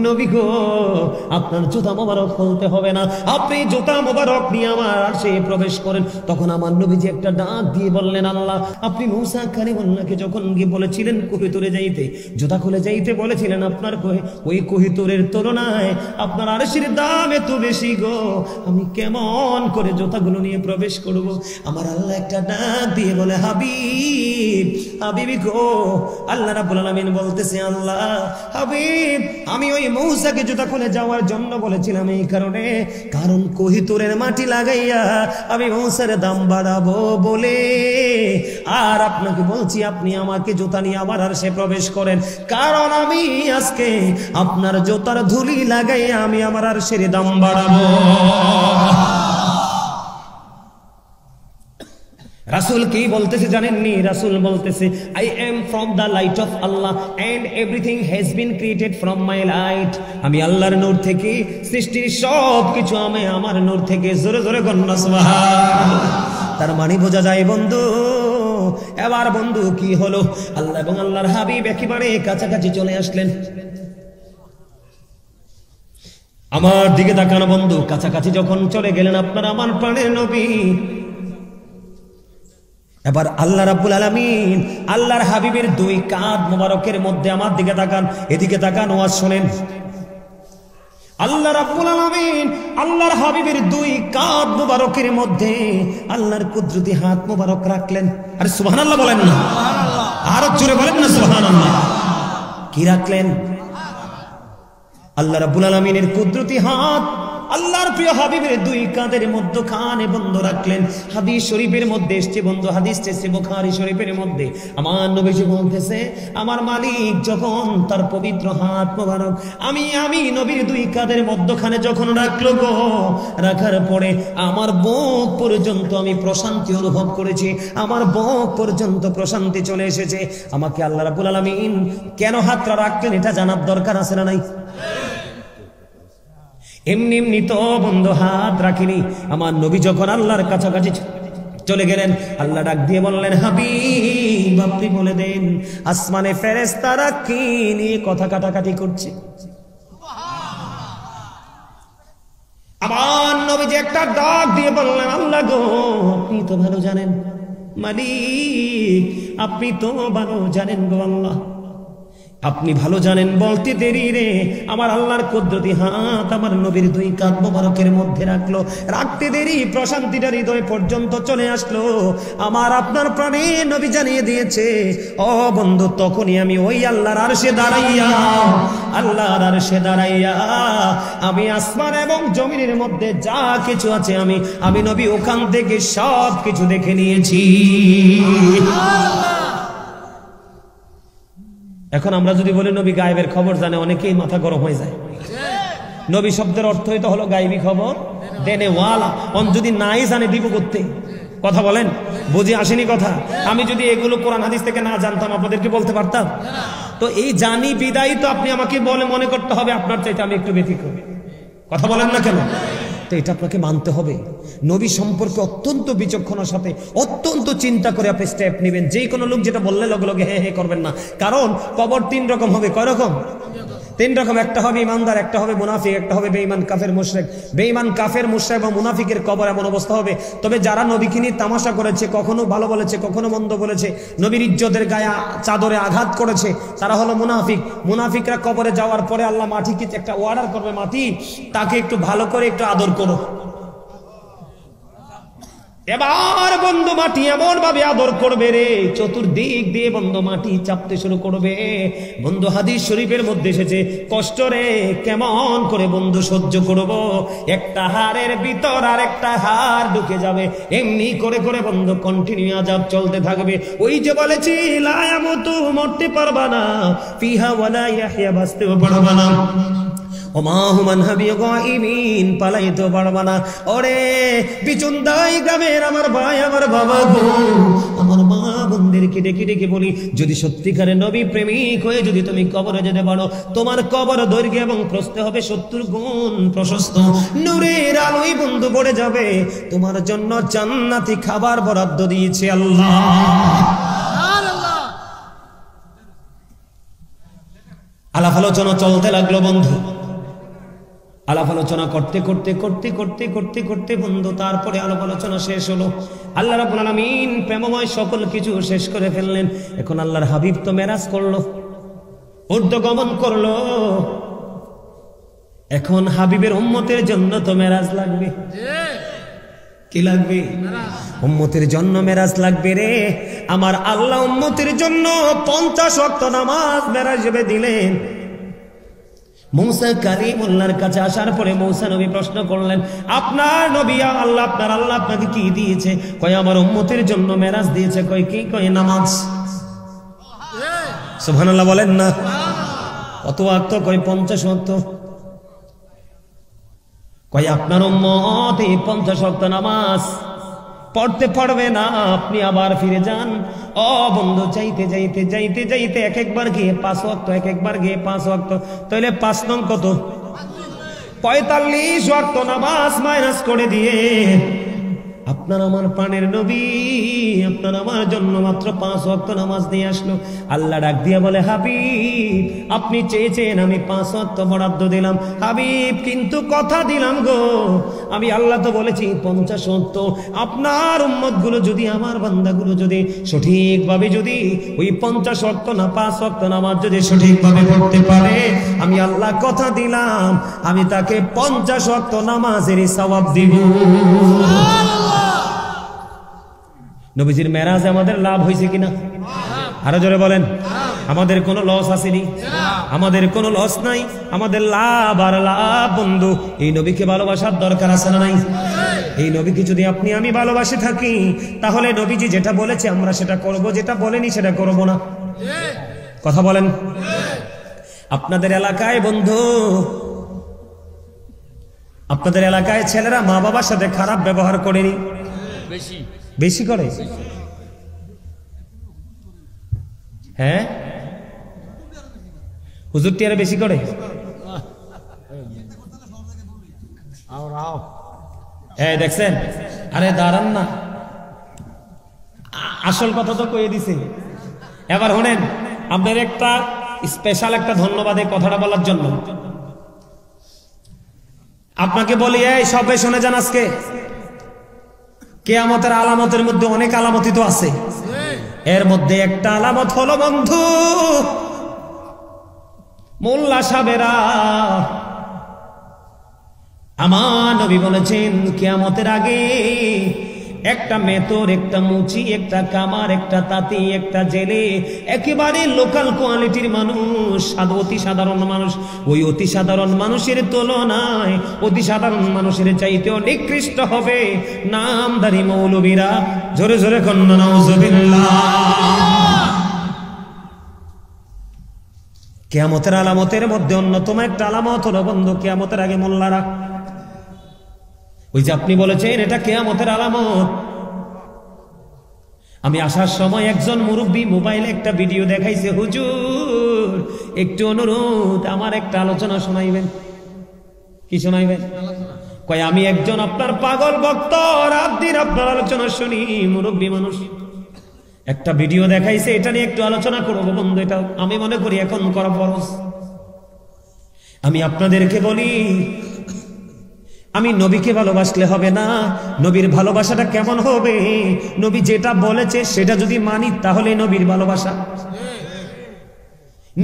নবী গো, আপনার জুতা মোবারক খুলতে হবে না, আপনি জুতা মোবারক নিয়ে আমার আরশে প্রবেশ করেন। তখন আমার নবীজি একটা ডাক দিয়ে বললেন, আল্লাহ আপনি মূসা কালিমুল্লাহকে যখন গিয়ে বলেছিলেন কোহিতুরে যাইতে, জুতা খুলে যাইতে বলেছিলেন, আপনার ওই কোহিতুরের তুলনায় আপনার আরশের দাম এত বেশি গো, আমি কেমন করে জুতাগুলো নিয়ে প্রবেশ করব? আমার আল্লাহ একটা ডাক দিয়ে বলে, হাবিব, হাবিবি গো, আল্লাহ রাব্বুল আলামিন বলতেছে, আল্লাহ হাবিব, আমি ওই মূসাকে জুতা খুলে যাওয়ার জন্য বলেছিলাম এই কারণে, কারণ কোহিতুরের মাটি লাগাইয়া আমি মূসার দাম বাড়াবো বলে। আর আপনাকে বলছি, আপনি আমাকে জুতা নিয়ে আমার আরশে প্রবেশ করেন, কারণ আমি আজকে আপনার জুতার ধুলি লাগাইয়া আমি আমার আরশের দাম বাড়াবো। রাসূল কি বলতেছে জানেননি? রাসূল বলতেছে, I am from the light of আল্লাহ and everything has been created from my light. আমি আল্লাহর নূর থেকে, সৃষ্টির সব কিছু আমি আমার নূর থেকে। জোরে জোরে গন্না সুবহানাল্লাহ। তার মানে বোঝা যায় বন্ধু, এবার বন্ধু কি হলো, আল্লাহ এবং আল্লাহর হাবিব একেবারে কাছাকাছি চলে আসলেন। আমার দিকে তাকানো বন্ধু, কাছাকাছি যখন চলে গেলেন আপনার আমার প্রাণের নবী, এবার আল্লাহ রাব্বুল আলামিন আল্লাহর হাবিবের দুই কাঁধ মোবারকের মধ্যে, আমার দিকে তাকান, এদিকে তাকান, ওয়াজ শুনেন। আল্লাহ রাব্বুল আলামিন আল্লাহর হাবিবের দুই কাঁধ মোবারকের মধ্যে আল্লাহর কুদরতি হাত মোবারক রাখলেন। আরে সুবহানাল্লাহ বলেন না, আরো জোরে বলেন না সুবহানাল্লাহ। কি রাখলেন? আল্লাহ রাব্বুল আলামিনের কুদরতি হাত আল্লাহর প্রিয় হাবিবের দুই কাঁধের মধ্যখানে বন্ধ রাখলেন। হাদিস শরীফের মধ্যে এসেছে বন্ধু, হাদিস এসেছে বুখারী শরীফের মধ্যে, আমার নবীজি বলতেছে, আমার মালিক যখন তার পবিত্র হাত মোবারক আমি নবীর দুই কাঁধের মধ্যখানে যখন রাখলো গো, রাখার পরে আমার বুক পর্যন্ত আমি প্রশান্তি অনুভব করেছি, আমার বুক পর্যন্ত প্রশান্তি চলে এসেছে। আমাকে আল্লাহ রাব্বুল আলামিন কেন হাতটা রাখলেন এটা জানার দরকার আছে না নাই? এমনি এমনি তো বন্ধু হাত রাখিনি। আমার নবী যখন আল্লাহর কাছাকাছি চলে গেলেন, আল্লাহ ডাক দিয়ে বললেন, হাবিব আপনি বলে দেন আসমানে ফেরেশতারা কি নিয়ে কথা কাটাকাটি করছে। আমার নবী যে একটা ডাক দিয়ে বললেন, আল্লাহ গো আপনি তো ভালো জানেন, মালিক আপনি তো ভালো জানেন গো আল্লাহ, আপনি ভালো জানেন। বলতে দেরি রে, আমার আল্লাহর কুদরতি হাত আমার নবীর দুই কাঁধ মোবারকের মধ্যে রাখলো, রাখতে দেরি প্রশান্তিটা হৃদয় পর্যন্ত চলে আসলো। আমার আপনার প্রাণে নবী জানিয়ে দিয়েছে, ও বন্ধু তখনই আমি ওই আল্লাহর আরশে দাঁড়াইয়া, আল্লাহর আরশে দাঁড়াইয়া আমি আসমান এবং জমিনের মধ্যে যা কিছু আছে আমি নবী ওখান থেকে সব কিছু দেখে নিয়েছি। এখন আমরা যদি বলি নবী গায়েবের খবর জানে, অনেকেই মাথা গরম হয়ে যায়। নবী শব্দের অর্থই তো হলো গায়েবী খবর দেনে ওয়ালা। যদি নাই জানে দিব করতে, কথা বলেন, বুঝে আসেনি কথা? আমি যদি এগুলো কোরআন হাদিস থেকে না জানতাম আপনাদেরকে বলতে পারতাম? তো এই জানি বিদায়ী তো আপনি আমাকে বলে মনে করতে হবে আপনার চাইতে আমি একটু ব্যতিক্রম, কথা বলেন না কেন? তো এটা আপনাকে মানতে হবে। নবী সম্পর্কে অত্যন্ত বিচক্ষণতার সাথে অত্যন্ত চিন্তা করে আপনি স্টেপ নেবেন। যে কোনো লোক যেটা বললে লগে লগে হ্যাঁ হ্যাঁ করবেন না, কারণ কবর তিন রকম হবে। কয় রকম? তিন রকম। একটা হবে ইমানদার, একটা হবে মুনাফিক, একটা হবে বেঈমান কাফের মুশরিক। বেঈমান কাফের মুশরিক এবং মুনাফিকের কবর এমন অবস্থা হবে। তবে যারা নবীকে নিয়ে তামাশা করেছে, কখনো ভালো বলেছে কখনো মন্দ বলেছে, নবীর ইজ্জতের গায়ে চাদরে আঘাত করেছে, তারা হলো মুনাফিক। মুনাফিকরা কবরে যাওয়ার পরে আল্লাহ মাটিকে একটা অর্ডার করবে, মাটি তাকে একটু ভালো করে একটু আদর করো। এবার বন্ধু মাটি এমন ভাবে আদর করবে রে, চতুর্দিক দিয়ে বন্ধু মাটি চাপতে শুরু করবে। বন্ধু হাদিস শরীফের মধ্যে এসেছে, কষ্ট রে কেমন করে বন্ধু সহ্য করব, একটা হাড়ের ভিতর আর একটা হাড় ঢুকে যাবে, এমনি করে করে বন্ধু কন্টিনিউ আযাব চলতে থাকবে। ওই যে বলেছি লা ইয়ামুতু, মরতে পারবা না, ফিহা ওয়ালা ইয়াহইয়া, বাঁচতেও পারবা না, পালাইতে পারবা না। ওরে বিচুন্দাই গ্রামের আমার ভাই আমার বাবা গো, আমার মা বোনদেরকে ডেকে ডেকে বলি, যদি সত্যিকারে নবী প্রেমিক হয়ে যদি তুমি কবরে যেতে পারো, তোমার কবর দৈর্ঘ্য এবং প্রস্থ হবে 70 গুণ প্রশস্ত, নূরের আলোয় বন্ধু পড়ে যাবে, তোমার জন্য জান্নাতি খাবার বরাদ্দ দিয়েছে আল্লাহ। আলাপ আলোচনা চলতে লাগলো বন্ধু, আলাপ আলোচনা করতে করতে করতে করতে করতে করতে বন্ধু তারপরে আলাপ আলোচনা শেষ হলো। আল্লাহ রাব্বুল আলামিন প্রেমময় সকল কিছু শেষ করে ফেললেন। এখন আল্লাহর হাবিব তো মেরাজ করলো, ঊর্ধ্বগমন করলো, এখন হাবিবের উম্মতের জন্য তো মেরাজ লাগবে। কি লাগবে? উম্মতের জন্য মেরাজ লাগবে রে আমার আল্লাহ। উম্মতের জন্য 50 ওয়াক্ত নামাজ মেরাজ হিসেবে দিলেন। মুসা কালিমুল্লাহর কাছে আসার পরে মুসা নবী প্রশ্ন করলেন, আপনার নবী আল্লাহ, আপনার আল্লাহ আপনাকে কি দিয়েছে? কয় আমার উম্মতের জন্য মেরাজ দিয়েছে। কয় কি? কয় নামাজ। সুবহানাল্লাহ বলেন না। কত ওয়াক্ত? কয় 50 ওয়াক্ত। কয় আপনার উম্মত এই 50 ওয়াক্ত নামাজ পড়তে পারবে না, আপনি আবার ফিরে যান। ও বন্ধু, যাইতে যাইতে যাইতে যাইতে এক একবার গিয়ে 5 ওয়াক্ত, এক একবার গিয়ে 5 ওয়াক্ত, তাহলে 5 নং কত? 45 ওয়াক্ত নামাজ মাইনাস করে দিয়ে আপনার আমার প্রাণের নবী আপনার আমার জন্য মাত্র 5 ওয়াক্ত নামাজ দিয়ে আসলো। আল্লাহ ডাক দিয়া বলে, হাবিব আপনি চেয়েছেন আমি 5 ওয়াক্ত বরাদ্দ দিলাম হাবিব, কিন্তু কথা দিলাম গো, আমি আল্লাহ তো বলেছি 50 ওয়াক্ত। আপনার উম্মত গুলো যদি, আমার বান্দাগুলো যদি সঠিকভাবে যদি ওই 50 ওয়াক্ত না 5 ওয়াক্ত নামাজ যদি সঠিকভাবে পড়তে পারে, আমি আল্লাহ কথা দিলাম আমি তাকে 50 ওয়াক্ত নামাজের সওয়াব দিব। নবীজির মেরাজে আমাদের লাভ হয়েছে কিনা? আরো জোরে বলেন। আমাদের কোনো লস আসেনি, আমাদের কোনো লস নাই, আমাদের লাভ আর লাভ। বন্ধু এই নবীকে ভালোবাসার দরকার আছে না নাই? এই নবীকে যদি আপনি আমি ভালোবাসে থাকি, তাহলে নবীজি যেটা বলেছে আমরা সেটা করব, যেটা বলেনি সেটা করব না। কথা বলেন। আপনাদের এলাকায় বন্ধু, আপনাদের এলাকায় ছেলেরা মা বাবার সাথে খারাপ ব্যবহার করেনি? বেশি করে? হ্যাঁ, হুজুরটি আরো বেশি করে। দেখছেন? আরে দাঁড়ান না, আসল কথা তো কয়ে দিছে। এবার শোনেন, আপনার একটা স্পেশাল একটা ধন্যবাদ এই কথাটা বলার জন্য। আপনাকে বলি, এই সবাই শুনে যান, আজকে কিয়ামতের আলামতের মধ্যে অনেক আলামতই তো আছে, এর মধ্যে একটা আলামত হলো বন্ধু, মোল্লা সাহেবেরা, আমার নবী বলেছেন কিয়ামতের আগে একটা মেতর, একটা মুচি, একটা কামার, একটা তাঁতি, একটা জেলে, একেবারে লোকাল কোয়ালিটির মানুষ, অতি সাধারণ মানুষ, ওই অতি সাধারণ মানুষের তুলনায় অতি সাধারণ মানুষের চাইতেও নিকৃষ্ট হবে নামধারী মৌলবীরা। জোরে জোরে কন্যা নাউজুবিল্লাহ। কিয়ামতের আলামতের মধ্যে অন্যতম একটা আলামত হলো বন্ধু, কিয়ামতের আগে মোল্লারা, ওই যে আপনি বলেছেন এটা কিয়ামতের আলামত। আমি আসার সময় একজন মুরব্বী মোবাইলে একটা ভিডিও দেখাইছে, হুজুর একটু অনুরোধ, আমার একটা আলোচনা শোনাইবেন। কি শোনাইবেন? কয় আমি একজন আপনার পাগল ভক্ত, রাত দিন আপনার আলোচনা শুনি, মুরব্বী মানুষ, একটা ভিডিও দেখাইছে, এটা নিয়ে একটু আলোচনা করবো বন্ধু। এটা আমি মনে করি এখন করা ফরজ। আমি আপনাদেরকে বলি, আমি নবীকে ভালোবাসলে হবে না, নবীর ভালোবাসাটা কেমন হবে? নবী যেটা বলেছে সেটা যদি মানি তাহলে নবীর ভালোবাসা।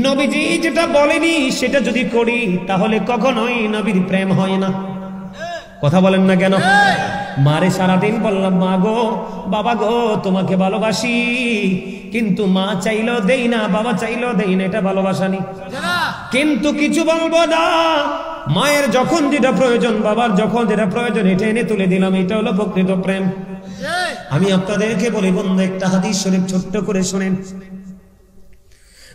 নবীজি যেটা বলেনি সেটা যদি করি তাহলে কখনোই নবীর প্রেম হয় না। কথা বলেন না কেন? মারে সারাদিন বললাম, মা গো বাবা গো তোমাকে ভালোবাসি, কিন্তু মা চাইলেও দেই না, বাবা চাইলেও দেই না, এটা ভালোবাসা নি। কিন্তু কিছু বলবো না, মায়ের যখন যেটা প্রয়োজন, বাবার যখন যেটা প্রয়োজন, এটা এনে তুলে দিলাম, এটা হলো প্রকৃত প্রেম। আমি আপনাদেরকে বলি বন্ধু, একটা হাদিস শরীফ ছোট্ট করে শুনেন।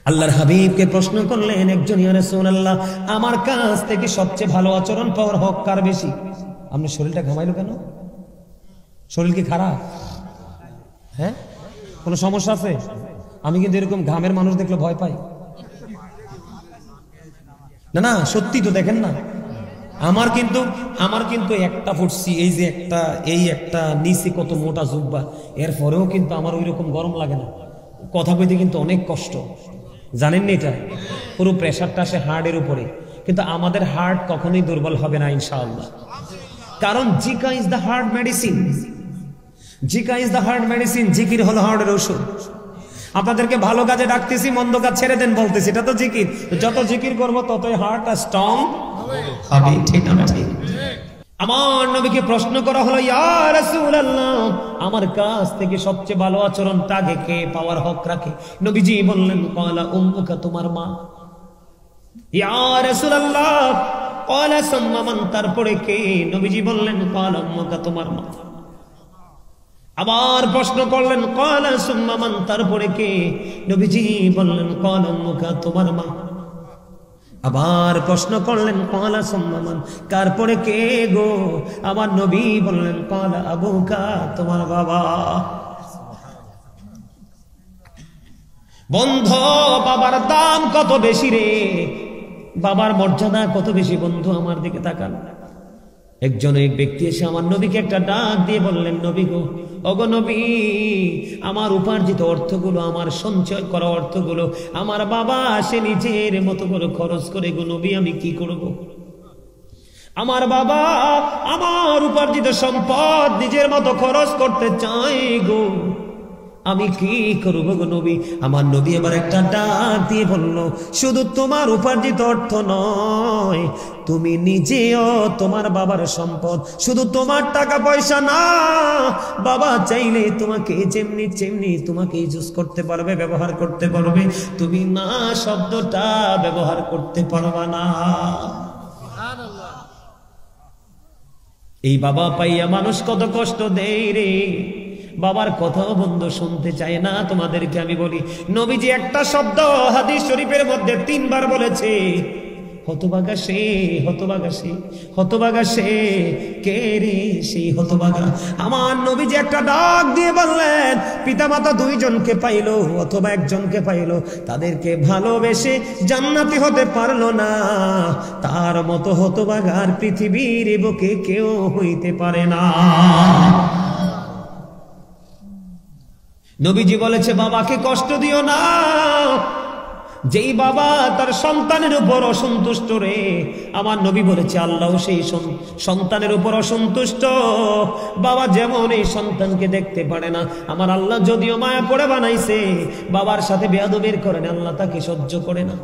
আল্লাহর হাবিবকে প্রশ্ন করলেন একজন, ইয়া রাসূলুল্লাহ, আমার কাছ থেকে সবচেয়ে ভালো আচরণ পাওয়ার হক কার বেশি? আপনি শরীরটা ঘামাইলো কেন? শরীর কি খারাপ? হ্যাঁ, কোনো সমস্যা আছে? আমি কিন্তু এরকম ঘামের মানুষ দেখলে ভয় পাই। না না, সত্যি তো দেখেন না, আমার কিন্তু একটা ফুটছি, এই একটা নিচে কত মোটা জুব্বা, এরপরেও কিন্তু আমার ওই রকম গরম লাগে না। কথা বলতে কিন্তু অনেক কষ্ট, জানেন না? এটা পুরো প্রেশারটা আসে হার্টের উপরে, কিন্তু আমাদের হার্ট কখনোই দুর্বল হবে না ইনশাআল্লাহ। কারণ Zika is the heart medicine, Zika is the heart medicine, জিকির হলো হার্টের ওষুধ। আপনাদেরকে ভালো কাজে ডাকতেছি, মন্দ কাজ ছেড়ে দেন বলতেছি, এটা তো জিকির। যত জিকির করবো ততই হার্টটা স্ট্রং হবে, ঠিক না? ঠিক। আমার নবীকে প্রশ্ন করা হলো, ইয়া রাসূলুল্লাহ, আমার কাছ থেকে সবচেয়ে ভালো আচরণটাকে কে পাওয়ার হক রাখে? নবীজি বললেন, ক্বালা উম্মুকা, তোমার মা। ইয়া রাসূলুল্লাহ, ক্বালা সুম্মা মান, তারপরে কে? নবীজি বললেন, ক্বালা উম্মুকা, তোমার মা। আবার প্রশ্ন করলেন, ক্বালা সুম্মা মান, তারপরে কে? নবীজি বললেন, ক্বালা উম্মুকা, তোমার মা। আবার প্রশ্ন করলেন, ক্বালা সুম্মা মান, তারপরে কে গো? আমার নবী বললেন, ক্বালা আবুকা, তোমার বাবা। বন্ধু, বাবার দাম কত বেশি রে, বাবার মর্যাদা কত বেশি। বন্ধু আমার দিকে তাকান। এক ব্যক্তি এসে আমার নবীকে একটা ডাক দিয়ে বললেন, নবী গো, ওগো নবী, আমার উপার্জিত অর্থগুলো, আমার সঞ্চয় করা অর্থগুলো আমার বাবা সে নিজের মতো করে খরচ করে, গো নবী আমি কি করব? আমার বাবা আমার উপার্জিত সম্পদ নিজের মতো খরচ করতে চায় গো, আমি কি করব গো নবী? আমার নবী এবার একটা ডাক দিয়ে বলল, শুধু তোমার উপার্জিত অর্থ নয়, তুমি নিজেও তোমার বাবার সম্পদ, শুধু তোমার টাকা পয়সা না, বাবা চাইলে তোমাকে যেমনি তোমাকে ইউজ করতে পারবে, ব্যবহার করতে পারবে, তুমি না শব্দটা ব্যবহার করতে পারবা না। এই বাবা পাইয়া মানুষ কত কষ্ট দেয় রে, বাবার কথাও বন্ধু শুনতে চায় না। তোমাদেরকে আমি বলি, নবীজি একটা শব্দ হাদিস শরীফের মধ্যে 3 বার বলেছে, হতভাগা সে, হতভাগা সে, হতভাগা সে। কে রে সেই হতভাগা? আমার নবীজি একটা ডাক দিয়ে বললেন, পিতামাতা 2 জনকে পাইলো অথবা 1 জনকে পাইলো, তাদেরকে ভালোবেসে জান্নাতি হতে পারলো না, তার মতো হতভাগার পৃথিবীর বুকে কেউ হইতে পারে না। নবীজি বলেছে, বাবাকে কষ্ট দিও না। যেই বাবা তার সন্তানের উপর অসন্তুষ্ট রে, আমার নবী বলেছে আল্লাহ সেই সন্তানের উপর অসন্তুষ্ট। বাবা যেমন এই সন্তানকে দেখতে পারে না, আমার আল্লাহ যদিও মায়া করে বানাইছে, বাবার সাথে বেয়াদবির করেন, আল্লাহ তাকে সহ্য করে না।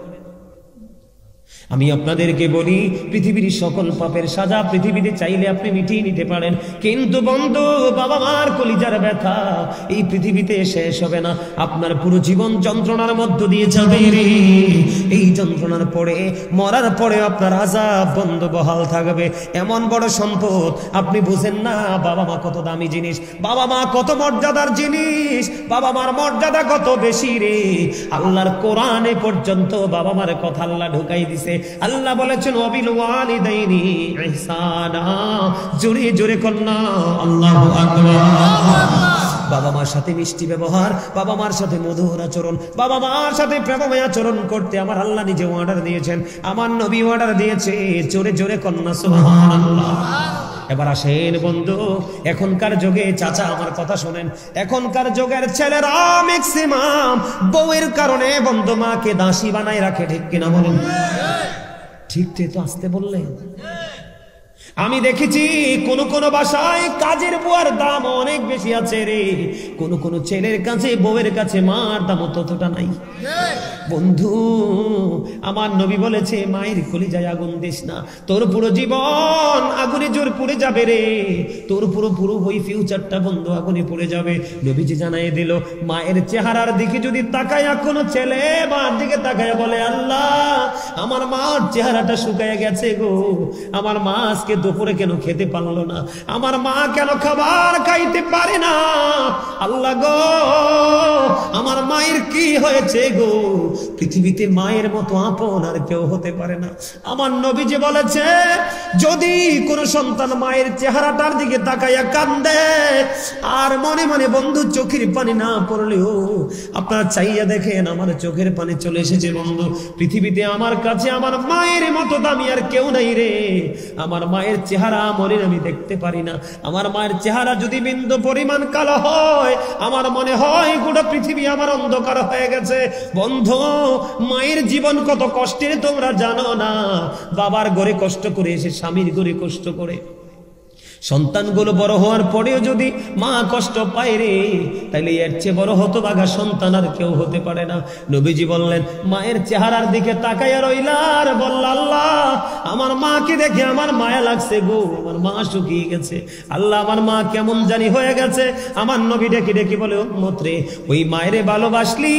আমি আপনাদেরকে বলি, পৃথিবীর সকল পাপের সাজা পৃথিবীতে চাইলে আপনি মিটিয়ে নিতে পারেন, কিন্তু বন্ধু, বাবা মার কলিজার ব্যথা এই পৃথিবীতে শেষ হবে না। আপনার পুরো জীবন যন্ত্রণার মধ্য দিয়ে যাবে রে। এই যন্ত্রণার পরে, মরার পরে আপনার আযাব বন্ধ বহাল থাকবে। এমন বড় সম্পদ আপনি বুঝেন না। বাবা মা কত দামি জিনিস, বাবা মা কত মর্যাদার জিনিস, বাবা মার মর্যাদা কত বেশি রে। আল্লাহর কোরআনে পর্যন্ত বাবা মার কথা আল্লাহ ঢুকাই দিছে। আল্লাহ বলেছেন, ওয়াবিল ওয়ালিদাইনি ইহসানা। জোরে জোরে কন্যা আল্লাহু আকবার। বাবা মার সাথে মিষ্টি ব্যবহার, বাবা মার সাথে মধুর আচরণ, বাবা মার সাথে প্রেমময় আচরণ করতে আমার আল্লাহ নিজে অর্ডার দিয়েছেন, আমার নবী অর্ডার দিয়েছে। জোরে জোরে কন্যা সুবহানাল্লাহ। এবার আসেন বন্ধু, এখনকার যুগে, চাচা আমার কথা শোনেন, এখনকার যুগের ছেলেরা ম্যাক্সিমাম বউয়ের কারণে বন্ধু মাকে দাসী বানায় রাখে, ঠিক কিনা বলেন? ঠিক তো আসতে বললেন। আমি দেখেছি কোন কোন বাসায় কাজের বুয়ার দাম অনেক বেশি আছে রে, কোন কোন ছেলের কাছে বউয়ের কাছে মার দাম ততটা নাই। বন্ধু আমার নবী বলেছে মায়ের কলিজায় আগুন দিস না, তোর পুরো জীবন আগুনে জোর পুড়ে যাবে রে, তোর পুরো ওই ফিউচারটা বন্ধু আগুনে পুড়ে যাবে। নবীজি জানাই দিল মায়ের চেহারার দিকে যদি তাকায়া কোনো ছেলে মার দিকে তাকায়া বলে আল্লাহ আমার মার চেহারাটা শুকায় গেছে গো, আমার মা আজকে দুপুরে কেন খেতে পারলো না, আমার মা কেন খাবার খাইতে পারে না, আল্লাহ গো আমার মায়ের কি হয়েছে গো, পৃথিবীতে মায়ের মতো আপন আর কেউ হতে পারে না। আমার নবীজি বলেছে যদি কোন সন্তান মায়ের চেহারাটার দিকে তাকাইয়া কান্দে আর মনে মনে বন্ধু চোখের পানি না পড়লেও আপনারা চাইয়া দেখেন আমার চোখের পানি চলে এসেছে বন্ধু, পৃথিবীতে আমার কাছে আমার মায়ের মতো দামি আর কেউ নাই রে, আমার মায়ের চেহারা মনে আমি দেখতে পারি না, আমার মায়ের চেহারা যদি বিন্দু পরিমাণ কালো হয় আমার মনে হয় গোটা পৃথিবী আমার অন্ধকার হয়ে গেছে। বন্ধু মায়ের জীবন কত কষ্টের তোমরা জানো না, বাবার ঘরে কষ্ট করে এসে স্বামীর ঘরে কষ্ট করে, সন্তানগুলো বড় হওয়ার পরেও যদি মা কষ্ট পায় রে তাইলে এর চেয়ে বড় হতভাগা সন্তান আর কেউ হতে পারে না। নবীজি বললেন মায়ের চেহারার দিকে তাকাইয়া রইলা আর বলল আল্লাহ আমার মাকে দেখে আমার মায়া লাগছে গো, আমার মা শুকিয়ে গেছে, আল্লাহ আমার মা কেমন জানি হয়ে গেছে। আমার নবী ডেকে ডেকে বলে উম্মত রে ওই মায়েরে ভালোবাসলি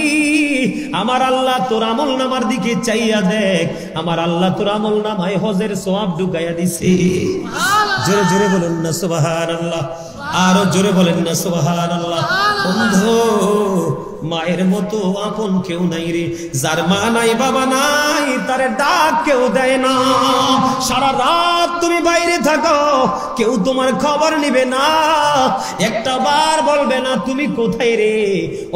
আমার আল্লাহ তোর আমল নামার দিকে চাইয়া দেখ, আমার আল্লাহ তোর আমল নামায় হজের সওয়াব ঢুকাইয়া দিছে। জোরে জোরে বলুন না সুবহানাল্লাহ, আরো জোরে বলেন না সুবহানাল্লাহ। বন্ধু মায়ের মতো আপন কেউ নাই রে, যার মা নাই বাবা নাই তারে ডাক কেউ দেয় না, সারা রাত তুমি বাইরে থাকো কেউ তোমার খবর নিবে না, একটা বার বলবে না তুমি কোথায় রে।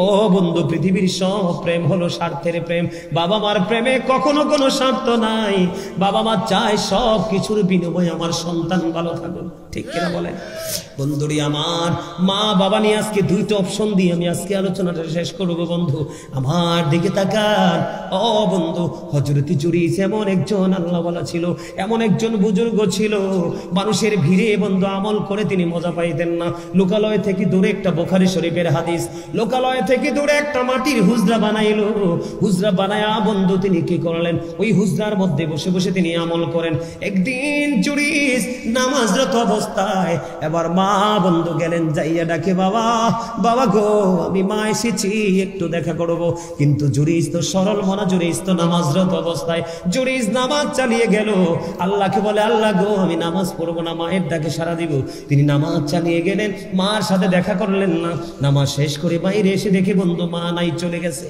ও বন্ধু পৃথিবীর সব প্রেম হলো স্বার্থের প্রেম, বাবা মার প্রেমে কখনো কোনো স্বার্থ নাই, বাবা মা চায় সব কিছুর বিনিময়ে আমার সন্তান ভালো থাকুক, ঠিক কিনা বলেন বন্ধুরি আমার। মা বাবা নিয়ে আজকে দুইটা অপশন দিয়ে আমি আজকে আলোচনাটা শেষ করবো। বন্ধু আমার দিকে তাকান, ও বন্ধু হযরত জুরিস এমন একজন আল্লাহওয়ালা ছিল, এমন একজন বুজুর্গ ছিল, মানুষের ভিড়ে বন্ধু আমল করে তিনি মজা পাইতেন না। লোকালয় থেকে দূরে একটা বুখারী শরীফের হাদিস, লোকালয় থেকে দূরে একটা মাটির হুজরা বানাইলো, হুজরা বানায়া বন্ধু তিনি কি করলেন ওই হুজরার মধ্যে বসে বসে তিনি আমল করেন। একদিন জুরিস নামাজরত অবস্থায় এবার মা বন্ধু গেলেন যাইয়া ডাকে বাবা বাবা গো আমি মা এসেছি একটু দেখা করবো, কিন্তু জুরিস তো সরল মনা, জুরিস তো নামাজরত অবস্থায়, জুরিস নামাজ চালিয়ে গেল, আল্লাহকে বলে আল্লাহ গো আমি নামাজ পড়বো না, মায়ের ডাকে সাড়া দিব। তিনি নামাজ চালিয়ে গেলেন, মার সাথে দেখা করলেন না, নামাজ শেষ করে বাইরে এসে দেখে বন্ধু মা নাই, চলে গেছে।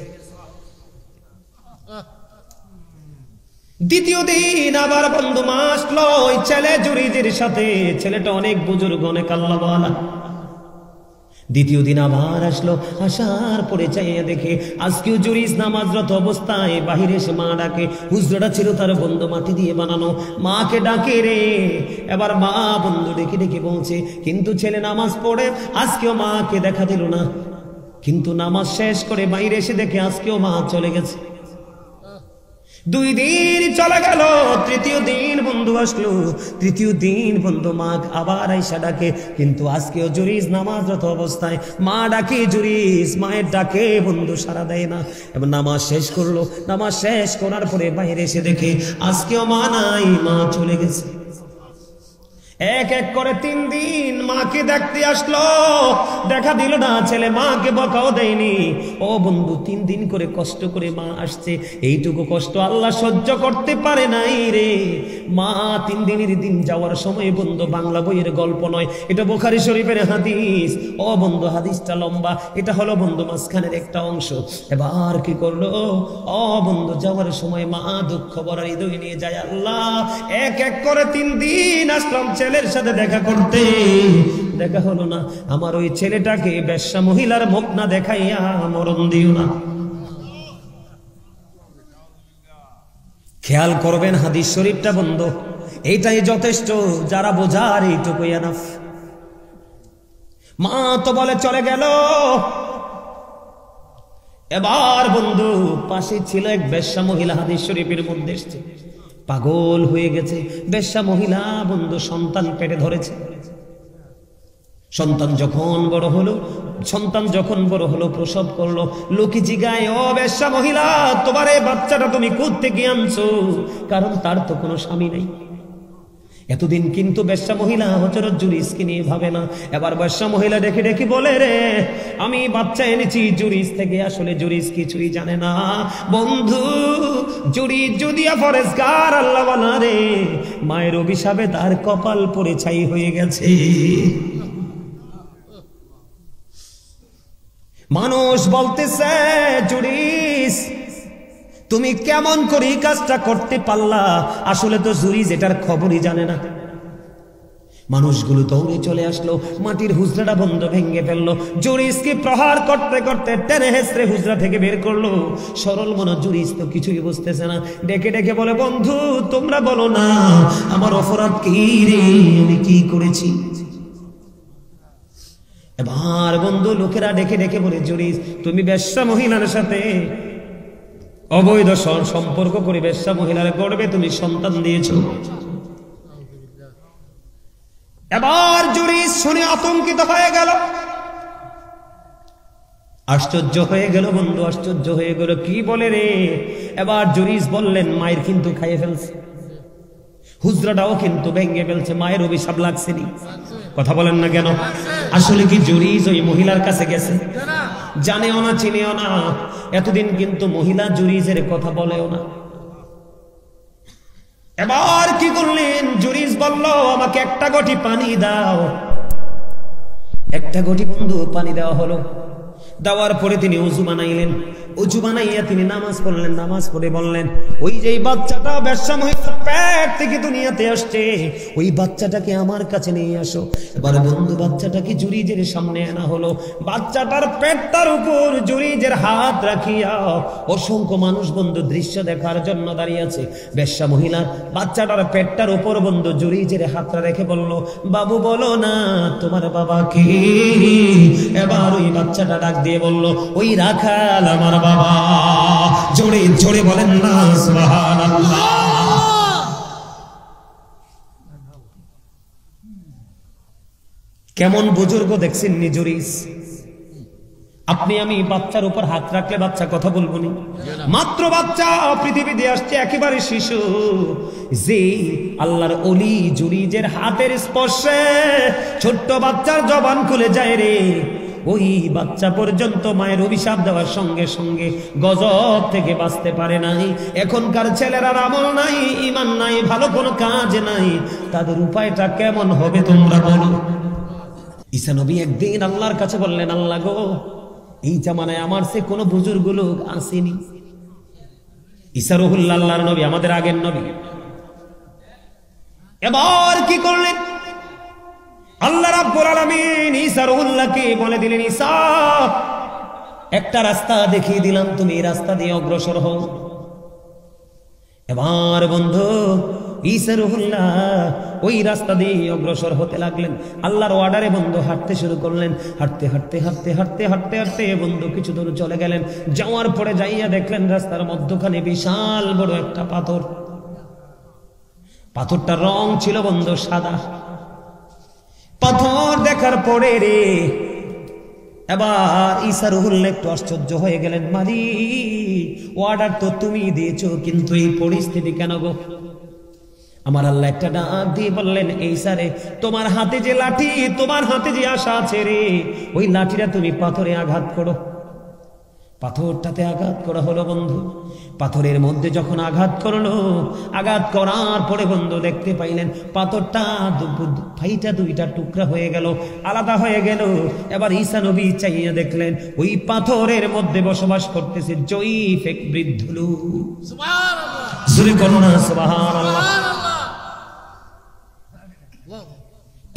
দ্বিতীয় দিন আবার বন্ধু মা আসলো ওই ছেলে জুরিজের সাথে, ছেলেটা অনেক বুজুর্গ অনেক আল্লাহওয়ালা। দ্বিতীয় দিন আবার আসলো, আসার পরে চাইয়া দেখে আজকেও জুরিস নামাজরত অবস্থায় বাহিরে এসে মা ডাকে, হুজরাটা ছিল তার বন্ধু মাটি দিয়ে বানানো, মাকে ডাকে রে, এবার মা বন্ধু ডেকে ডেকে বলছে, কিন্তু ছেলে নামাজ পড়ে আজকেও মাকে দেখা দিল না, কিন্তু নামাজ শেষ করে বাইরে এসে দেখে আজকেও মা চলে গেছে। 2 দিন চলে গেল, তৃতীয় দিন বন্ধু আসলো, তৃতীয় দিন বন্ধু মা আবার আইসা ডাকে, কিন্তু আজকেও জুরিস নামাজরত অবস্থায়, মা ডাকে জুরিস, মায়ের ডাকে বন্ধু সাড়া দেয় না। এবার নামাজ শেষ করলো, নামাজ শেষ করার পরে বাইরে এসে দেখে আজকেও মা নাই, মা চলে গেছে। এক এক করে 3 দিন মাকে দেখতে আসলো, দেখা দিল না, ছেলে মাকে বকাও দেয়নি। ও বন্ধু 3 দিন করে কষ্ট করে মা আসছে, এইটুকু কষ্ট আল্লাহ সহ্য করতে পারে নাই রে। মা 3 দিনের দিন যাওয়ার সময় বন্ধু বাংলা বইয়ের গল্প নয়, এটা বুখারী শরীফের হাদিস। ও বন্ধু হাদিসটা লম্বা, এটা হলো বন্ধু মাঝখানের একটা অংশ। এবার কি করলো, ও বন্ধু যাওয়ার সময় মা দুঃখ ভরা হৃদয় নিয়ে যায়, আল্লাহ এক এক করে 3 দিন আসলাম ছেলের সাথে দেখা করতে, দেখা হলো না, আমার ওই ছেলেটাকে বেশ্যা মহিলার মুখ না দেখাইয়া মরণ দিও না। খেয়াল করবেন হাদিস শরীফটা বন্ধু, এইটাই যথেষ্ট, যারা বোঝার এইটুকুই এনাফ। মা তো বলে চলে গেল, এবার বন্ধু পাশে ছিল এক বেশ্যা মহিলা, হাদিস শরীফের মধ্যে এসেছে, পাগল হয়ে গেছে। বেশ্যা মহিলা বন্ধু সন্তান পেটে ধরেছে। সন্তান যখন বড় হলো প্রসব করলো, লোকে জিগায়, ও বেশ্যা মহিলা, তোমার এই বাচ্চাটা তুমি কোত্থেকে আনছো? কারণ তার তো কোনো স্বামী নেই। এতদিন কিন্তু বেশ্যা মহিলা হযরত জুরিসকে নিয়ে ভাবে না। এবার বেশ্যা মহিলা ডেকে ডেকে বলে, রে আমি বাচ্চা এনেছি জুরিস থেকে। আসলে জুরিস কিছুই জানে না বন্ধু। জুরিস যদিও ফরেজগার আল্লাহ ওয়ালা রে, মায়ের অভিশাপে তার কপাল পড়ে ছাই হয়ে গেছে। মানুষ বলতেছে, জুরিস তুমি কেমন করে এই কাজটা করতে পারলা? আসলে তো জুরিস এটার খবরই জানে না। মানুষগুলো দৌড়ে চলে আসলো, মাটির হুজরাটা বন্ধ ভেঙে ফেললো। জুরিসকে প্রহার করতে করতে টেনে হেসড়ে হুজরা থেকে বের করলো। সরল মনে জুরিস তো কিছুই বুঝতেছে না, ডেকে ডেকে বলে, বন্ধু তোমরা বলো না আমার অপরাধ কি রে, আমি কি করেছি? এবার বন্ধু লোকেরা ডেকে ডেকে বলে, জুরিস তুমি বেশ্যা মহিলার সাথে অবৈধ সম্পর্ক করে বেশ্যা মহিলার গর্ভে তুমি সন্তান দিয়েছো। এবার জুরিস শুনে আতঙ্কিত হয়ে গেল, আশ্চর্য হয়ে গেল বন্ধু, আশ্চর্য হয়ে গেল। কি বলে রে? এবার জুরিস বললেন, মায়ের কিন্তু খাইয়ে ফেলছে, হুজরাটাও কিন্তু ভেঙে ফেলছে, মায়ের অভিশাপ লাগছেনি। কথা বলেন না কেন? আসলে কি জুরিস ওই মহিলার কাছে গেছে? জানেও না, চিনেও না। এতদিন কিন্তু মহিলা জুরিসের কথা বলেও না। এবার কি করলেন? জুরিস বলল, আমাকে একটা গটি পানি দাও। একটা গটি বন্ধু পানি দেওয়া হলো। দেওয়ার পরে তিনি ওযু বানাইলেন। ওযু বানাইয়া তিনি নামাজ পড়লেন। নামাজ পড়ে বললেন, ওই যে বাচ্চাটা বেশ্যা মহিলার পেট থেকে দুনিয়াতে আসছে, ওই বাচ্চাটাকে আমার কাছে নিয়ে আসো। এবার বন্ধু বাচ্চাটাকে জুরিজের সামনে আনা হলো। বাচ্চাটার পেটটার উপর জুরিজের হাত রাখিয়া অসংখ্য মানুষ বন্ধু দৃশ্য দেখার জন্য দাঁড়িয়ে আছে। বেশ্যা মহিলা বাচ্চাটার পেটটার উপর বন্ধু জুরিজের হাতটা রেখে বলল, বাবু বলো না তোমার বাবা কে? এবার ওই বাচ্চাটা ডাক দিয়ে বলল, ওই রাখাল আমার বাবা। জোরে জোরে বলেন না সুবহানাল্লাহ। কেমন বুজুর্গ দেখছেন নি জুরিস? আপনি আমি বাচ্চার উপর হাত রাখলে বাচ্চা কথা বলবো না। মাত্র বাচ্চা পৃথিবীতে আসছে, একেবারে শিশু। যে আল্লাহর ওলি জুরিজের হাতের স্পর্শে ছোট্ট বাচ্চার জবান খুলে যায় রে, ওই বাচ্চা পর্যন্ত মায়ের অভিশাপ দেওয়ার সঙ্গে সঙ্গে গজব থেকে বাঁচতে পারে নাই। এখনকার ছেলেরা আমল নাই, ঈমান নাই, ভালো কোনো কাজ নাই, তাদের উপায়টা কেমন হবে তোমরা বলো? ঈসা নবী একদিন আল্লাহর কাছে বললেন, আল্লাহ গো, এই জামানায় আমার সে কোনো বুজুর্গ লোক আসেনি। ঈসা রুহুল্লাহ আল্লাহর নবী, আমাদের আগের নবী। এবার কি করলেন? আল্লাহ রাব্বুল আলামিন ঈসা রুহুল্লাহকে বলে দিলেন, ঈসা একটা রাস্তা দেখিয়ে দিলাম, তুমি এই রাস্তা দিয়ে অগ্রসর হও। এবার বন্ধু ঈসা রুহুল্লাহ ওই রাস্তা দিয়ে অগ্রসর হতে লাগলেন। আল্লাহর অর্ডারে বন্ধু হাঁটতে শুরু করলেন। হাঁটতে হাঁটতে হাঁটতে হাঁটতে হাঁটতে হাঁটতে বন্ধু কিছু দূর চলে গেলেন। যাওয়ার পরে যাইয়া দেখলেন রাস্তার মধ্যখানে বিশাল বড় একটা পাথর। পাথরটার রং ছিল বন্ধু সাদা। পাথর দেখার পরে রে এবার ঈসা রুহুল্লাহ একটু আশ্চর্য হয়ে গেলেন, মালিক অর্ডার তো তুমি দিয়েছো, কিন্তু এই পরিস্থিতি কেন গো? আমার আল্লাহ একটা ডাক দিয়ে বললেন, ঈসা রে, তোমার হাতে যে লাঠি, তোমার হাতে যে আশা আছে রে, ওই লাঠিটা তুমি পাথরে আঘাত করো। পাথরটাতে আঘাত করা হলো বন্ধু। পাথরের মধ্যে যখন আঘাত করলো, আঘাত করার পরে বন্ধু দেখতে পাইলেন পাথরটা ফাইটা দুইটা টুকরা হয়ে গেল, আলাদা হয়ে গেল। এবার ঈসা নবী চাইয়া দেখলেন ওই পাথরের মধ্যে বসবাস করতেছে জয়ীফ এক বৃদ্ধ লোক। সুবহানাল্লাহ, জোরে বলো না সুবহানাল্লাহ।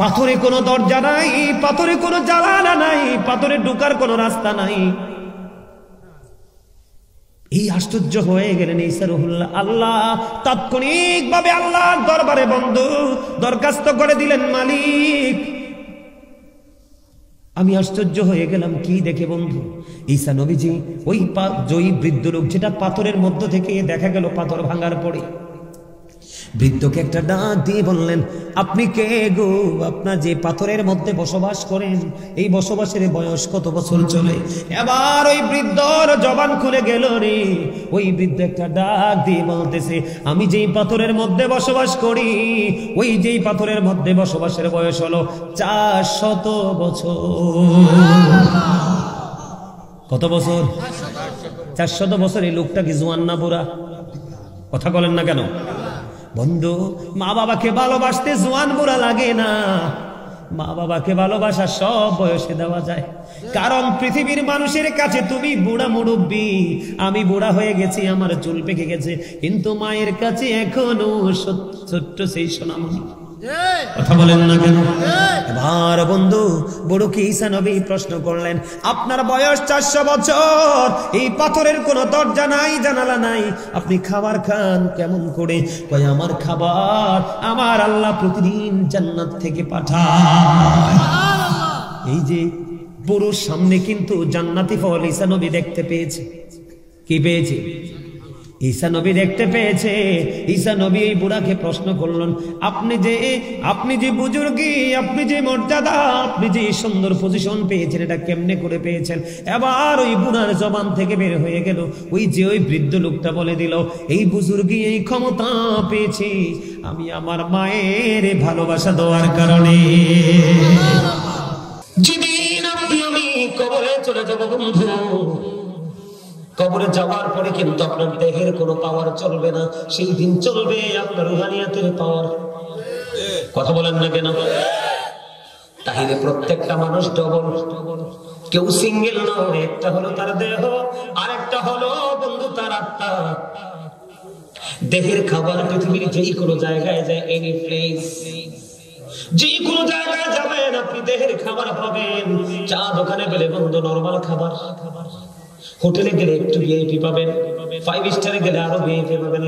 পাথরে কোনো দরজা নাই, পাথরে কোনো জানালা নাই, পাথরে ঢোকার কোনো রাস্তা নাই। এই আশ্চর্য হয়ে গেলেন ঈসা রুহুল্লাহ। আল্লাহ তাৎক্ষণিক ভাবে আল্লাহর দরবারে বন্ধু দরখাস্ত করে দিলেন, মালিক আমি আশ্চর্য হয়ে গেলাম কি দেখে বন্ধু। ঈসা নবীজি ওই জয়ী বৃদ্ধ লোক, যেটা পাথরের মধ্য থেকে দেখা গেল পাথর ভাঙার পরে বৃদ্ধকে একটা ডাক দিয়ে বললেন, আপনি কে গো? আপনার যে পাথরের মধ্যে বসবাস করেন, এই বসবাসের বয়স কত বছর চলে? এবার ওই বৃদ্ধর জবান খুলে গেল রে। ওই বৃদ্ধ একটা ডাক দিয়ে বলতেছে, আমি যেই পাথরের মধ্যে বসবাস করি, ওই যেই পাথরের মধ্যে বসবাসের বয়স হলো 400 বছর। কত বছর? 400 বছর। এই লোকটা কি জোয়ান না বুড়া? কথা বলেন না কেন বন্ধু? মা বাবাকে ভালোবাসতে জোয়ান বুড়া লাগে না, মা বাবাকে ভালোবাসা সব বয়সে দেওয়া যায়। কারণ পৃথিবীর মানুষের কাছে তুমি বুড়া মুরব্বী, আমি বুড়া হয়ে গেছি, আমার চুল পেকে গেছে, কিন্তু মায়ের কাছে এখনো ছোট্ট সেই সোনামণি। কথা বলেন না কেন? এবার বন্ধু বুড়োকে ঈসা নবী প্রশ্ন করলেন, আপনার বয়স 400 বছর, এই পাথরের কোনো দরজা নাই, জানালা নাই, আপনি খাবার খান কেমন করে? কই আমার খাবার আমার আল্লাহ প্রতিদিন জান্নাত থেকে পাঠায়। এই যে বুড়োর সামনে কিন্তু জান্নাতি ফল ঈসা নবী দেখতে পেয়েছে। কি পেয়েছে? ঈসা নবী দেখতে পেয়েছে। ঈসা নবী এই বুড়াকে প্রশ্ন করলেন, আপনি যে বুজুর্গি, আপনি যে মর্যাদা, আপনি যে সুন্দর পজিশন পেয়েছেন, এটা কেমনে করে পেয়েছেন? এবার ওই বুড়ার জবান থেকে বের হয়ে গেল, ওই বৃদ্ধ লোকটা বলে দিল, এই বুজুর্গি, এই ক্ষমতা পেয়েছি আমি আমার মায়ের ভালোবাসা দেওয়ার কারণে। যেদিন আমি কবরে চলে যাব বন্ধু, কবরে যাওয়ার পরে কিন্তু আপনার দেহের কোনো পাওয়ার চলবে না, সেই দিন চলবে আপনার রুহানিয়াতের পাওয়ার। কথা বলেন না কেন? তাহলে প্রত্যেকটা মানুষ ডবল, কেউ সিঙ্গেল নয়। একটা হলো তার দেহ, আরেকটা হলো বন্ধু তার আত্মা। দেহের খাবার পৃথিবীর যেই কোনো জায়গায় যায়, এনি প্লেস, যে কোনো জায়গায় যাবেন আপনি দেহের খাবার পাবেন। চা দোকানে গেলে বন্ধু নরমাল খাবার, হোটেলে গেলে একটু ভিআইপি পাবেন, 5 স্টারে গেলে আরো ভিআইপি পাবেন,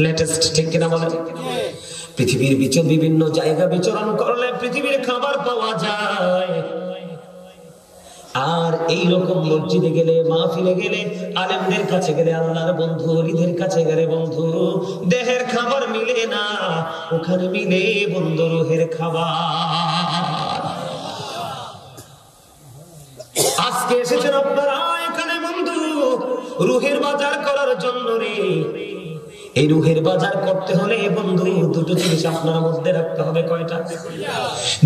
লেটেস্ট। ঠিক কিনা বলেন? পৃথিবীর বিভিন্ন জায়গা বিচরণ করলে পৃথিবীর খাবার পাওয়া যায়। আর এই রকম মসজিদে গেলে, মাহফিলে গেলে, আলেমদের কাছে গেলে, আল্লাহর বন্ধু ওলিদের কাছে গেলে বন্ধু দেহের খাবার মিলে না, ওখানে মিলে বন্ধু রুহের খাবার। আজকে এসেছেন আপনারা এখানে বন্ধু রুহের বাজার করার জন্য রে। এই রুহের বাজার করতে হলে বন্ধু দুটো জিনিস আপনার মধ্যে রাখতে হবে। কয়টা?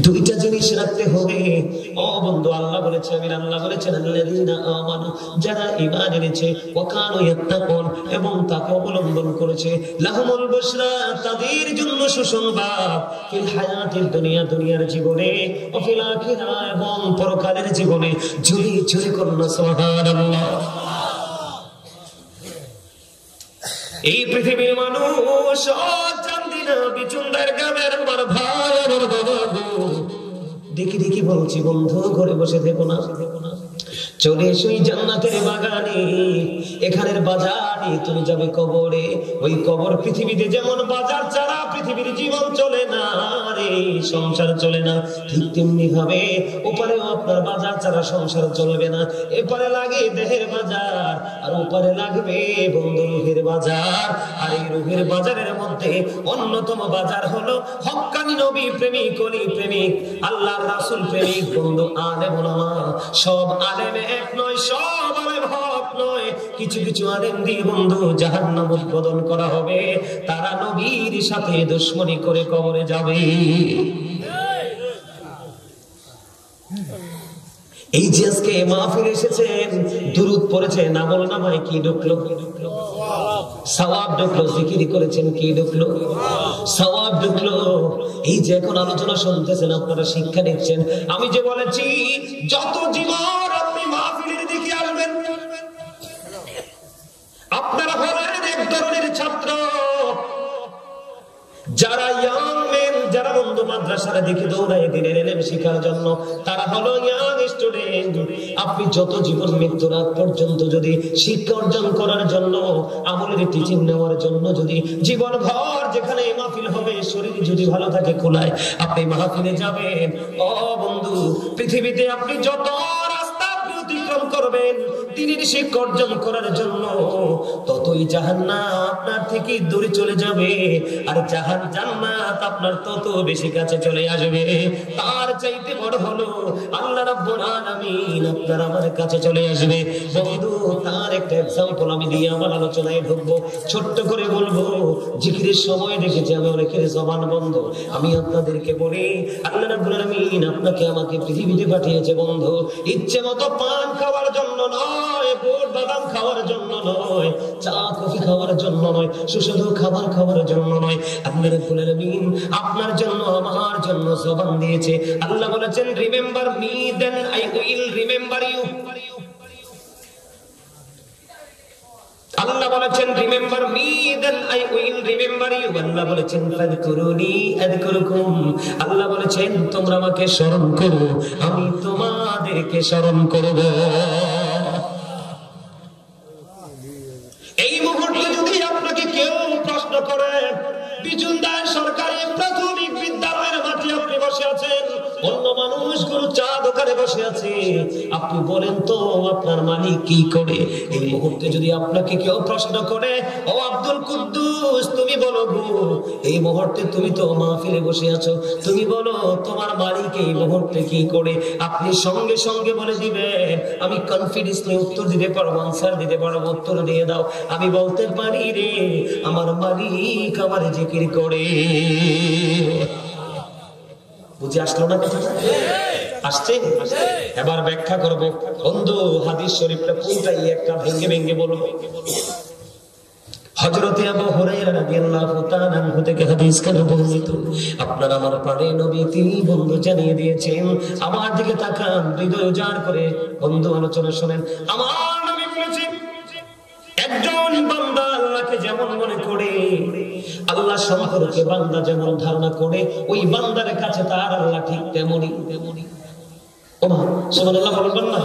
দুইটা জিনিস রাখতে হবে। ও বন্ধু, আল্লাহ বলেছে, আল্লাহ বলেছেন, আল্লাযীনা আমানু, যারা ঈমান এনেছে, ওয়া কানু ইয়াত্তাকুন, এবং তাকে অবলম্বন করেছে, লাহুমুল বুশরা, তাদের জন্য সুসংবাদ, ফিল হায়াতিদ দুনিয়া, দুনিয়ার জীবনে, ও ফিল আখিরা, এবং পরকালের জীবনে। জোরে জোরে করুন সুবহানাল্লাহ। এই পৃথিবীর মানুষ চান্দিনা বিচুন্দার গ্রামের আমার ভাই, আমার বাবা গো, দেখি দেখি বলছি বন্ধু, ঘরে বসে থেকো না, চলে এসো জান্নাতের বাগানে। এখানের বাজারে তুমি যাবে কবরে। ওই কবর পৃথিবীতে যেমন বাজার ছাড়া পৃথিবীর জীবন চলে না রে, সংসার চলে না, ঠিক তেমনি ভাবে ওপারেও আপনার বাজার ছাড়া সংসার চলবে না। এপারে লাগে দেহের বাজার, আর ওপারে লাগবে বন্ধু রুহের বাজার। আর এই রুহের বাজারের মধ্যে অন্যতম বাজার হলো হক্কানি নবী প্রেমিক, অলি প্রেমিক, আল্লাহর রাসূল প্রেমিক বন্ধু আলেম ওলামা। সব আলেম এক নয়, সব আলেম হক নয়। কিছু কিছু আলেম দিয়ে বন্ধু জাহান্নাম উদ্বোধন করা হবে, তারা নবীর সাথে দুশমনি করে কবরে যাবে। এই যে আজকে মাহফিল এসেছেন, দুরূদ পড়েছেন, আমল নামায় কি ঢুকলো? সওয়াব ঢুকলো। জিকির করেছেন, কি ঢুকলো? সওয়াব ঢুকলো। এই যে এখন আলোচনা শুনতেছেন, আপনারা শিক্ষা নিচ্ছেন। আমি যে বলেছি যত জীবন আপনি মাহফিলের দিকে আসবেন, আপনারা হলেন এক ধরনের ছাত্র। যারা ইয়াং মেন, যারা বন্ধু মাদ্রাসার দিকে দৌড়ায় দিনের ইলম শেখার জন্য, তারা হলো ইয়াং স্টুডেন্ট। আপনি যত জীবন মৃত্যুর আগ পর্যন্ত যদি শিক্ষা অর্জন করার জন্য, আমলের টিচিং নেওয়ার জন্য যদি জীবন ভর যেখানে মাহফিল হবে, শরীর যদি ভালো থাকে খোলায়, আপনি মাহফিলে যাবেন। ও বন্ধু, পৃথিবীতে আপনি যত রাস্তা অতিক্রম করবেন, দ্বীনের শিক্ষা অর্জন করার জন্য, ততই জাহান্নাম আপনার থেকে দূরে চলে যাবে, আর জান্নাত আপনার তত বেশি কাছে চলে আসবে। তার চাইতে বড় হলো আল্লাহ রাব্বুল আলামিন আপনার আমার কাছে চলে আসবে। বন্ধু, তার একটা এক্সাম্পল আমি দিয়ে আমার আলোচনায় ঢুকবো। ছোট্ট করে বলবো, জিকিরের সময় দেখেছি আমি অনেকের জবান বন্ধ। আমি আপনাদেরকে বলি, আল্লাহ রাব্বুল আলামিন আপনাকে আমাকে পৃথিবীতে পাঠিয়েছে বন্ধু ইচ্ছে মতো পান খাওয়ার জন্য নয়, বোট বাদাম খাওয়ার জন্য নয়, চা কফি খাওয়ার জন্য নয়, সুস্বাদু খাবার খাওয়ার জন্য নয়। আল্লাহ রাব্বুল আলামিন আপনার জন্য আমার জন্য জবান দিয়েছে। আল্লাহ বলেছেন, remember me then I will remember you. আল্লাহ বলেছেন, remember me then I will remember you. আল্লাহ বলেছেন, ফাযকুরুনি আযকুরুকুম। আল্লাহ বলেছেন, তোমরা আমাকে স্মরণ করো, আমি তোমাদেরকে স্মরণ করব। এই মুহূর্তে যদি আপনাকে কেউ প্রশ্ন করে, বিজুন্দার সরকারি প্রাথমিক বিদ্যালয়ের মাঠে আপনি বসে আছেন, অন্য মানুষগুলো চা দোকানে বসে আছে, আপনি বলেন তো আপনার মালিক কি করে? এই মুহূর্তে যদি আপনাকে কেউ প্রশ্ন করে, ও আব্দুল কুদ্দুস তুমি বলো গো, এই মুহূর্তে তুমি তো মাহফিলে বসে আছো, তুমি বলো তোমার মালিক এই মুহূর্তে কি করে? আপনি সঙ্গে সঙ্গে বলে দিবেন, আমি কনফিডেন্স নিয়ে উত্তর দিতে পারবো, আনসার দিতে পারবো। উত্তর দিয়ে দাও। আমি বলতে পারি, রে আমার মালিক আমার জিকির করে। বুঝে আসলো না কথা? আসছে? এবার ব্যাখ্যা করবো বন্ধু। হাদিস শরীফটা পুরোটাই একটা ভেঙে ভেঙে বলবো। হযরতে আবু হুরায়রা রাদিয়াল্লাহু তাআলা আনহু থেকে হাদিস কেন বর্ণিত, আপনারা আমার প্রাণের নবী তিনি বন্ধু জানিয়ে দিয়েছেন। আমার দিকে তাকান, হৃদয় উজাড় করে বন্ধু আলোচনা শুনেন। আমার নবী বলেছেন, একজন বান্দা আল্লাহকে যেমন মনে করে, আল্লাহ সম্পর্কে বান্দা যেমন ধারণা করে, ওই বান্দার কাছে তার আল্লাহ ঠিক তেমনই। ওমা সুবহানাল্লাহ বলবেন না?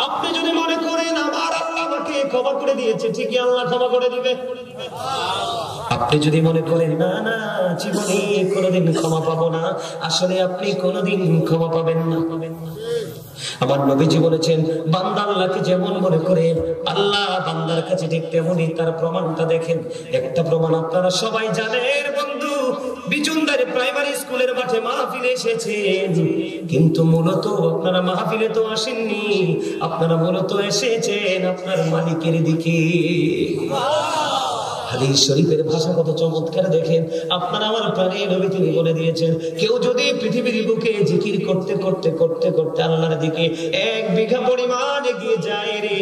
আপনি যদি মনে করেন আমার আল্লাহ আমাকে ক্ষমা করে দিয়েছে, ঠিকই আল্লাহ ক্ষমা করে দিবে। আপনি যদি মনে করেন না না জীবনে কোনোদিন ক্ষমা পাবো না, আসলে আপনি কোনোদিন ক্ষমা পাবেন না। আমার নবীজি বলেছেন, বান্দা আল্লাহকে যেমন মনে করে, আল্লাহ বান্দার কাছে ঠিক তেমনই। তার প্রমাণটা দেখেন। একটা প্রমাণ আপনারা সবাই জানেন বন্ধু। বিচুন্দারে প্রাইমারি স্কুলের মাঠে মাহফিলে এসেছেন, কিন্তু মূলত আপনারা মাহফিলে তো আসেননি, আপনারা মূলত এসেছেন আপনার মালিকের দিকে। হাদিস শরীফের ভাষা কত চমৎকার দেখেন। আপনারা আমার প্রাণের নবী তিনি বলে দিয়েছেন, কেউ যদি পৃথিবীর বুকে জিকির করতে করতে করতে করতে আল্লাহর দিকে 1 বিঘা পরিমাণ এগিয়ে যায় রে,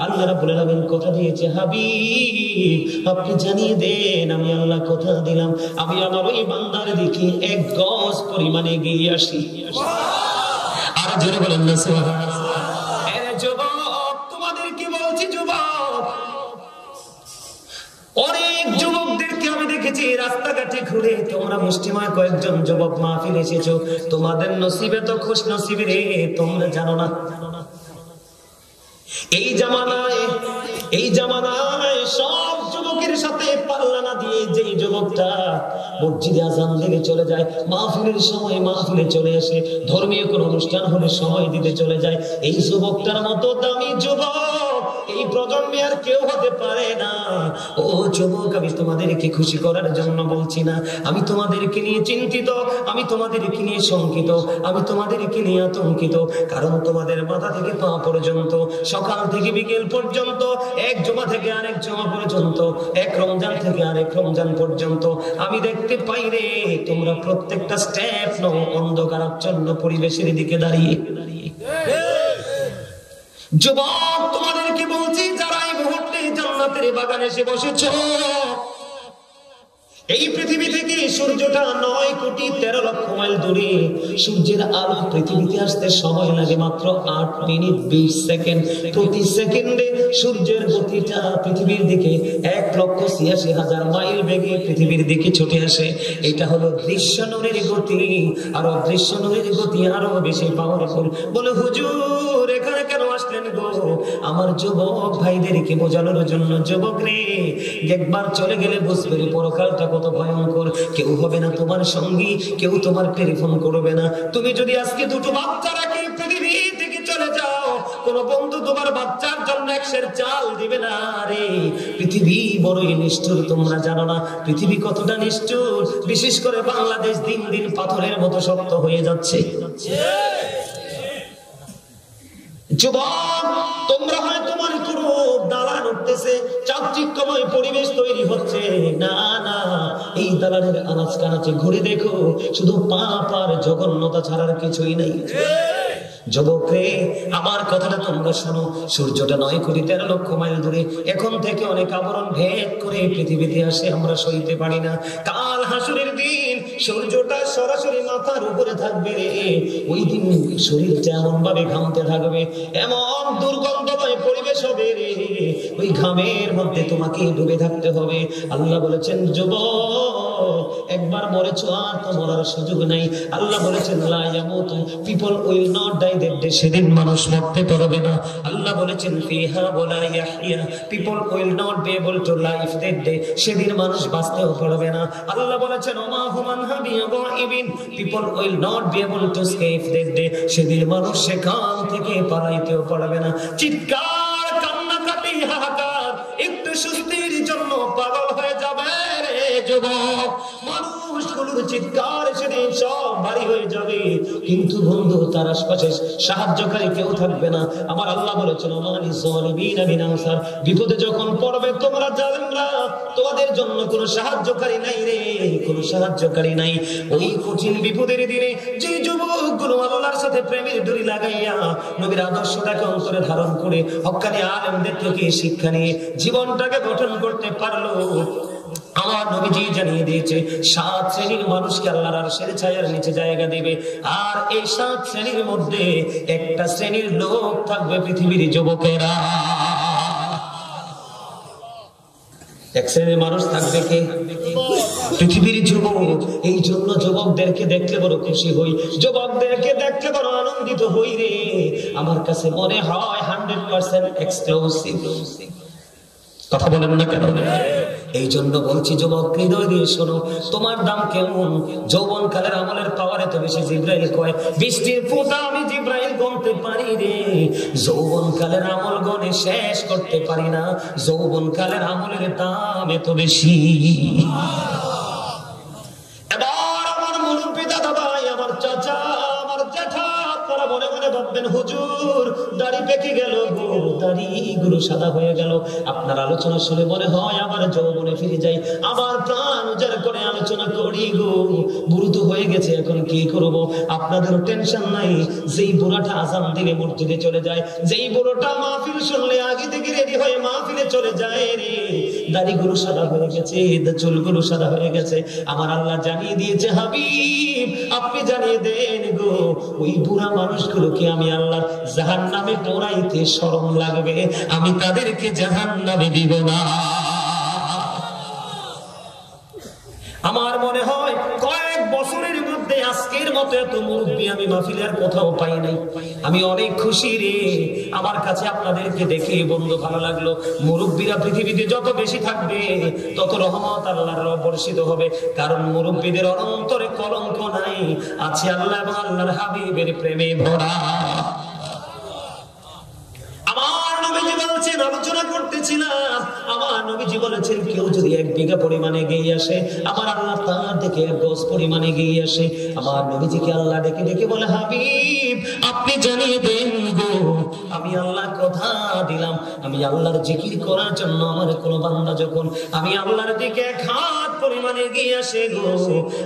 আল্লাহ রাব্বুল আলামিন কথা দিয়েছে, হাবিব আপনি জানিয়ে দেন, আমি আল্লাহ কথা দিলাম, আমি আমার ওই বান্দার দিকে 1 গজ পরিমাণ এগিয়ে আসি। আর জোরে বলেন না সুবহানাল্লাহ। আরে যুবক, তোমাদেরকে বলছি যুবক, অনেক যুবকদেরকে আমি দেখেছি রাস্তাঘাটে ঘুরে, তোমরা মুষ্টিময় কয়েকজন যুবক মাহফিল এসেছো, তোমাদের নসিবে তো খুশ নসিবে রে, তোমরা জানো না। এই জামানায় সব যুবকের সাথে পাল্লা না দিয়ে যেই যুবকটা মসজিদে আজান দিলে চলে যায়, মাহফিলের সময় মাহফিলে চলে আসে, ধর্মীয় কোন অনুষ্ঠান হলে সময় দিতে চলে যায়, এই যুবকটার মতো দামি যুবক এই প্রজন্মে আর কেউ হতে পারে না। ও যুবক, আমি তোমাদেরকে খুশি করার জন্য বলছি না, আমি তোমাদেরকে নিয়ে চিন্তিত, আমি তোমাদেরকে নিয়ে শঙ্কিত, আমি তোমাদেরকে নিয়ে আতঙ্কিত। কারণ তোমাদের মাথা থেকে পা পর্যন্ত, সকাল থেকে বিকেল পর্যন্ত, এক জমা থেকে আরেক জমা পর্যন্ত, এক রমজান থেকে আরেক রমজান পর্যন্ত আমি দেখতে পাই রে, তোমরা প্রত্যেকটা স্টেপ নাও অন্ধকারাচ্ছন্ন পরিবেশের দিকে দাঁড়িয়ে। যুবক, তোমাদেরকে বলছি, যারা এই মুহূর্তে জান্নাতের বাগানে এসে বসেছো, এই পৃথিবী থেকে সূর্যটা 9 কোটি 13 লক্ষ মাইল দূরে, সূর্যের আলো পৃথিবীতে আসতে সময় লাগে মাত্র 8 মিনিট 20 সেকেন্ড। প্রতি সেকেন্ডে সূর্যের গতিটা পৃথিবীর দিকে 1,86,000 মাইল বেগে পৃথিবীর দিকে ছুটে আসে। এটা হলো দৃশ্যনগরীর গতি, আর অদৃশ্যনগরীর গতি আরো বেশি পাওয়ারফুল। বলে হুজুর এখানে কেন আসলেন গো? আমার যুবক ভাইদেরকে বোঝানোর জন্য। যুবক রে, একবার চলে গেলে বুঝবে পরকালটা কত ভয়ঙ্কর। কেউ হবে না তোমার সঙ্গী, কেউ তোমার টেলিফোন করবে না। তুমি যদি আজকে দুটো বাচ্চা রাখি পৃথিবী থেকে চলে যাও, কোন বন্ধু তোমার বাচ্চার জন্য 100 চাল দিবে না রে। পৃথিবী বড়ই নিষ্ঠুর, তোমরা জানো না পৃথিবী কতটা নিষ্ঠুর। বিশেষ করে বাংলাদেশ দিন দিন পাথরের মতো শক্ত হয়ে যাচ্ছে। যুবক, তোমরা হয় তোমার কোনো দালান উঠতেছে, চাকচিক্যময় পরিবেশ তৈরি হচ্ছে। না না, এই দালানের আনাচ কানাচে ঘুরে দেখো, শুধু পাপ আর জঘন্যতা ছাড়ার কিছুই নাই। যুবক রে, আমার কথাটা তোমরা শোনো। সূর্যটা 9,13,00,000 মাইল দূরে, এখন থেকে অনেক আবরণ ভেদ করে পৃথিবীতে আসে, আমরা সইতে পারি না। কাল হাসরের দিন সূর্যটা সরাসরি মাথার উপরে থাকবে রে। ওই দিন শরীরটা এমন ভাবে ঘামতে থাকবে, এমন দুর্গন্ধময় পরিবেশ হবে রে, ওই ঘামের মধ্যে তোমাকে ডুবে থাকতে হবে। আল্লাহ বলেছেন, যুবক একবার মরেছো আর তো মরার সুযোগ নাই। আল্লাহ বলেছেন, লা ইয়ামুতু, people will not die that day, সেদিন মানুষ মরতে পারবে না। আল্লাহ বলেছেন, ফিহা ওয়ালা ইয়াহইয়া, people will not be able to live that day, সেদিন মানুষ বাঁচতেও পারবে না। আল্লাহ বলেছেন, ওমা হুমান হাবিয়া গাইবিন, people will not be able to escape that day, সেদিন মানুষ সেখান থেকে পালাইতেও পারবে না। চিৎকার, কান্নাকাটি, হাহাকার, একটু সুস্থির জন্য পাগল হয়ে যাবে রে যুবক। মানুষগুলোর চিৎকার সেদিন সব ভারী হয়ে যাবে, কিন্তু বন্ধু তার আশপাশে সাহায্যকারী কেউ থাকবে না। আমার আল্লাহ বলেছেন, ওমানি যালিমিনা মিন আনসার, বিপদে যখন পড়বে তোমরা জালেমরা, তোমাদের জন্য কোনো সাহায্যকারী নাই রে, কোনো সাহায্যকারী নাই। ওই কঠিন বিপদের দিনে যে যুবকগুলো আল্লাহর সাথে প্রেমের ডোরি লাগাইয়া নবীর আদর্শটাকে অন্তরে ধারণ করে হক্কানি আলেমদের থেকে শিক্ষা নিয়ে জীবনটাকে গঠন করতে পারলো, আমার নবীজি জানিয়ে দিয়েছে 7 শ্রেণীর মানুষকে আল্লাহর আরশের ছায়ার নিচে জায়গা দিবে। আর এই 7 শ্রেণীর মধ্যে একটা শ্রেণীর লোক থাকবে পৃথিবীর যুবকেরা। এক শ্রেণীর মানুষ থাকবে কে? পৃথিবীর যুবক। এই জন্য যুবকদেরকে দেখলে বড় খুশি হই, যুবকদেরকে দেখলে বড় আনন্দিত হই রে। আমার কাছে মনে হয় 100% এক্সক্লুসিভ। কথা বলেন না কেন? এই জন্য বলছি যুবক, হৃদয় দিয়ে শোনো, তোমার দাম কেমন? যৌবন কালের আমলের পাওয়ার এত বেশি, জিব্রাইল কয় 20টির ফোঁটা আমি জিব্রাইল গুনতে পারি রে, যৌবন কালের আমল গনে শেষ করতে পারি না। যৌবন কালের আমলের দাম এত বেশি। এবার আমার মুরব্বি দাদা ভাই, আমার চাচা, আমার জ্যাঠা, আপনারা মনে মনে ভাববেন, হুজুর দাড়ি পেকে গেল গো, দাড়ি গুলো সাদা হয়ে গেল। আপনার আলোচনা শুনে মনে হয় আবার যৌবনে ফিরে যাই, আবার প্রাণ উজাড় করে আলোচনা করি গো। বুড়ো তো হয়ে গেছে, এখন কি করব? আপনাদেরও টেনশন নাই, যেই বুড়াটা আজান দিলে মসজিদে চলে যায়, যেই বুড়োটা মাহফিল শুনলে আগে থেকে রেডি হয়ে মাহফিলে চলে যায় রে, দাড়িগুলো সাদা হয়ে গেছে, চুলগুলো সাদা হয়ে গেছে। আমার আল্লাহ জানিয়ে দিয়েছে, হাবিব আপনি জানিয়ে দেন গো, ওই বুড়া মানুষগুলোকে আমি আল্লাহ জাহান্নামে পোড়াইতে শরম লাগবে, আমি তাদেরকে জাহান্নামে দিব না। আমার মনে হয় কয়েক বছরের মধ্যে আজকের মতো এত মুরব্বী আমি মাহফিলে আর কোথাও পাই নাই। আমি অনেক খুশি রে, আমার কাছে আপনাদেরকে দেখে বন্ধু ভালো লাগলো। মুরব্বীরা পৃথিবীতে যত বেশি থাকবে তত রহমত আল্লাহর বর্ষিত হবে, কারণ মুরব্বীদের অন্তরে কলঙ্ক নাই, আছে আল্লাহ এবং আল্লাহর হাবিবের প্রেমে ভরা। আলোচনা করতেছিলাম, আমার নবীজি বলেছেন, কেউ যদি 1 বিঘা পরিমাণে গিয়ে আসে, আমার আল্লাহ তার থেকে 1 গজ পরিমাণে গিয়ে আসে। আমার নবীজিকে আল্লাহ ডেকে ডেকে বলে, হাবিব আপনি জানিয়ে দেন গো, আমি আল্লাহ কথা দিলাম, আমি আল্লাহর জিকির করার জন্য আমার কোন বান্দা যখন আমি আল্লাহর দিকে 1 হাত পরিমাণে গিয়ে আসে গো,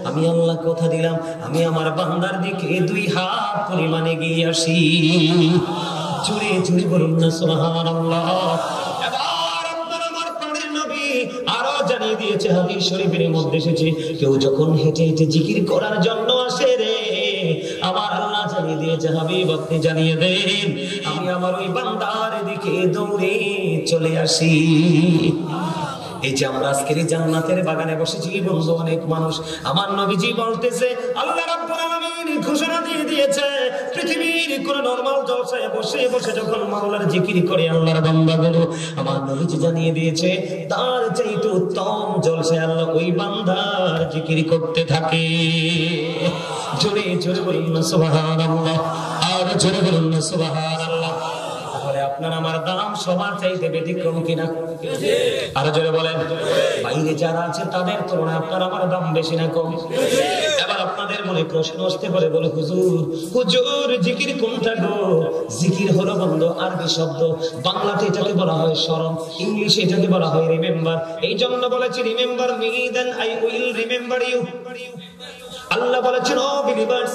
আমি আল্লাহ কথা দিলাম, আমি আমার বান্দার দিকে 2 হাত পরিমাণে গিয়ে আসি। জুড়ে জুড়ে বলুন না সুবহানাল্লাহ। এবার আপনার আমার প্রাণের নবী আরো জানিয়ে দিয়েছে, হাদিস শরীফের মধ্যে এসেছে, কেউ যখন হেঁটে হেঁটে জিকির করার জন্য আসে রে, আমার আল্লাহ জানিয়ে দিয়েছে, হাবিব আপনি জানিয়ে দেন, আমি আমার ওই বান্দার দিকে দৌড়ে চলে আসি। এই যে আমরা আজকের জান্নাতের বাগানে বসেছি বন্ধু, অনেক মানুষ, আমার নবীজি বলতেছে, আল্লাহ রাব্বুল আলামিন ঘোষণা দিয়ে দিয়েছে, পৃথিবীর কোন নরমাল জলসায় বসে বসে যখন মাওলার জিকির করে আল্লাহর বান্দাগুলো, আমার নবীজি জানিয়ে দিয়েছে, তার চাইতে উত্তম জলসায় আল্লাহ ওই বান্দার জিকির করতে থাকে। জোরে জোরে বলুন না সুবহানাল্লাহ, আর জোরে বলুন না সুবহানাল্লাহ। আপনার আমার দাম সবার চাইতে ব্যতিক্রম কিনা? আরো জোরে বলেন। বাইরে যারা আছে তাদের তুলনায় আপনার আমার দাম বেশি না কম? এবার আপনাদের মনে প্রশ্ন আসতে পারে, বলে হুজুর হুজুর জিকির কোনটা গো? জিকির হলো বন্ধু আরবি শব্দ, বাংলাতে এটাকে বলা হয় স্মরণ, ইংলিশে এটাকে বলা হয় রিমেম্বার। এই জন্য বলেছি remember me then I will remember you. আল্লাহ বলেছেন O believers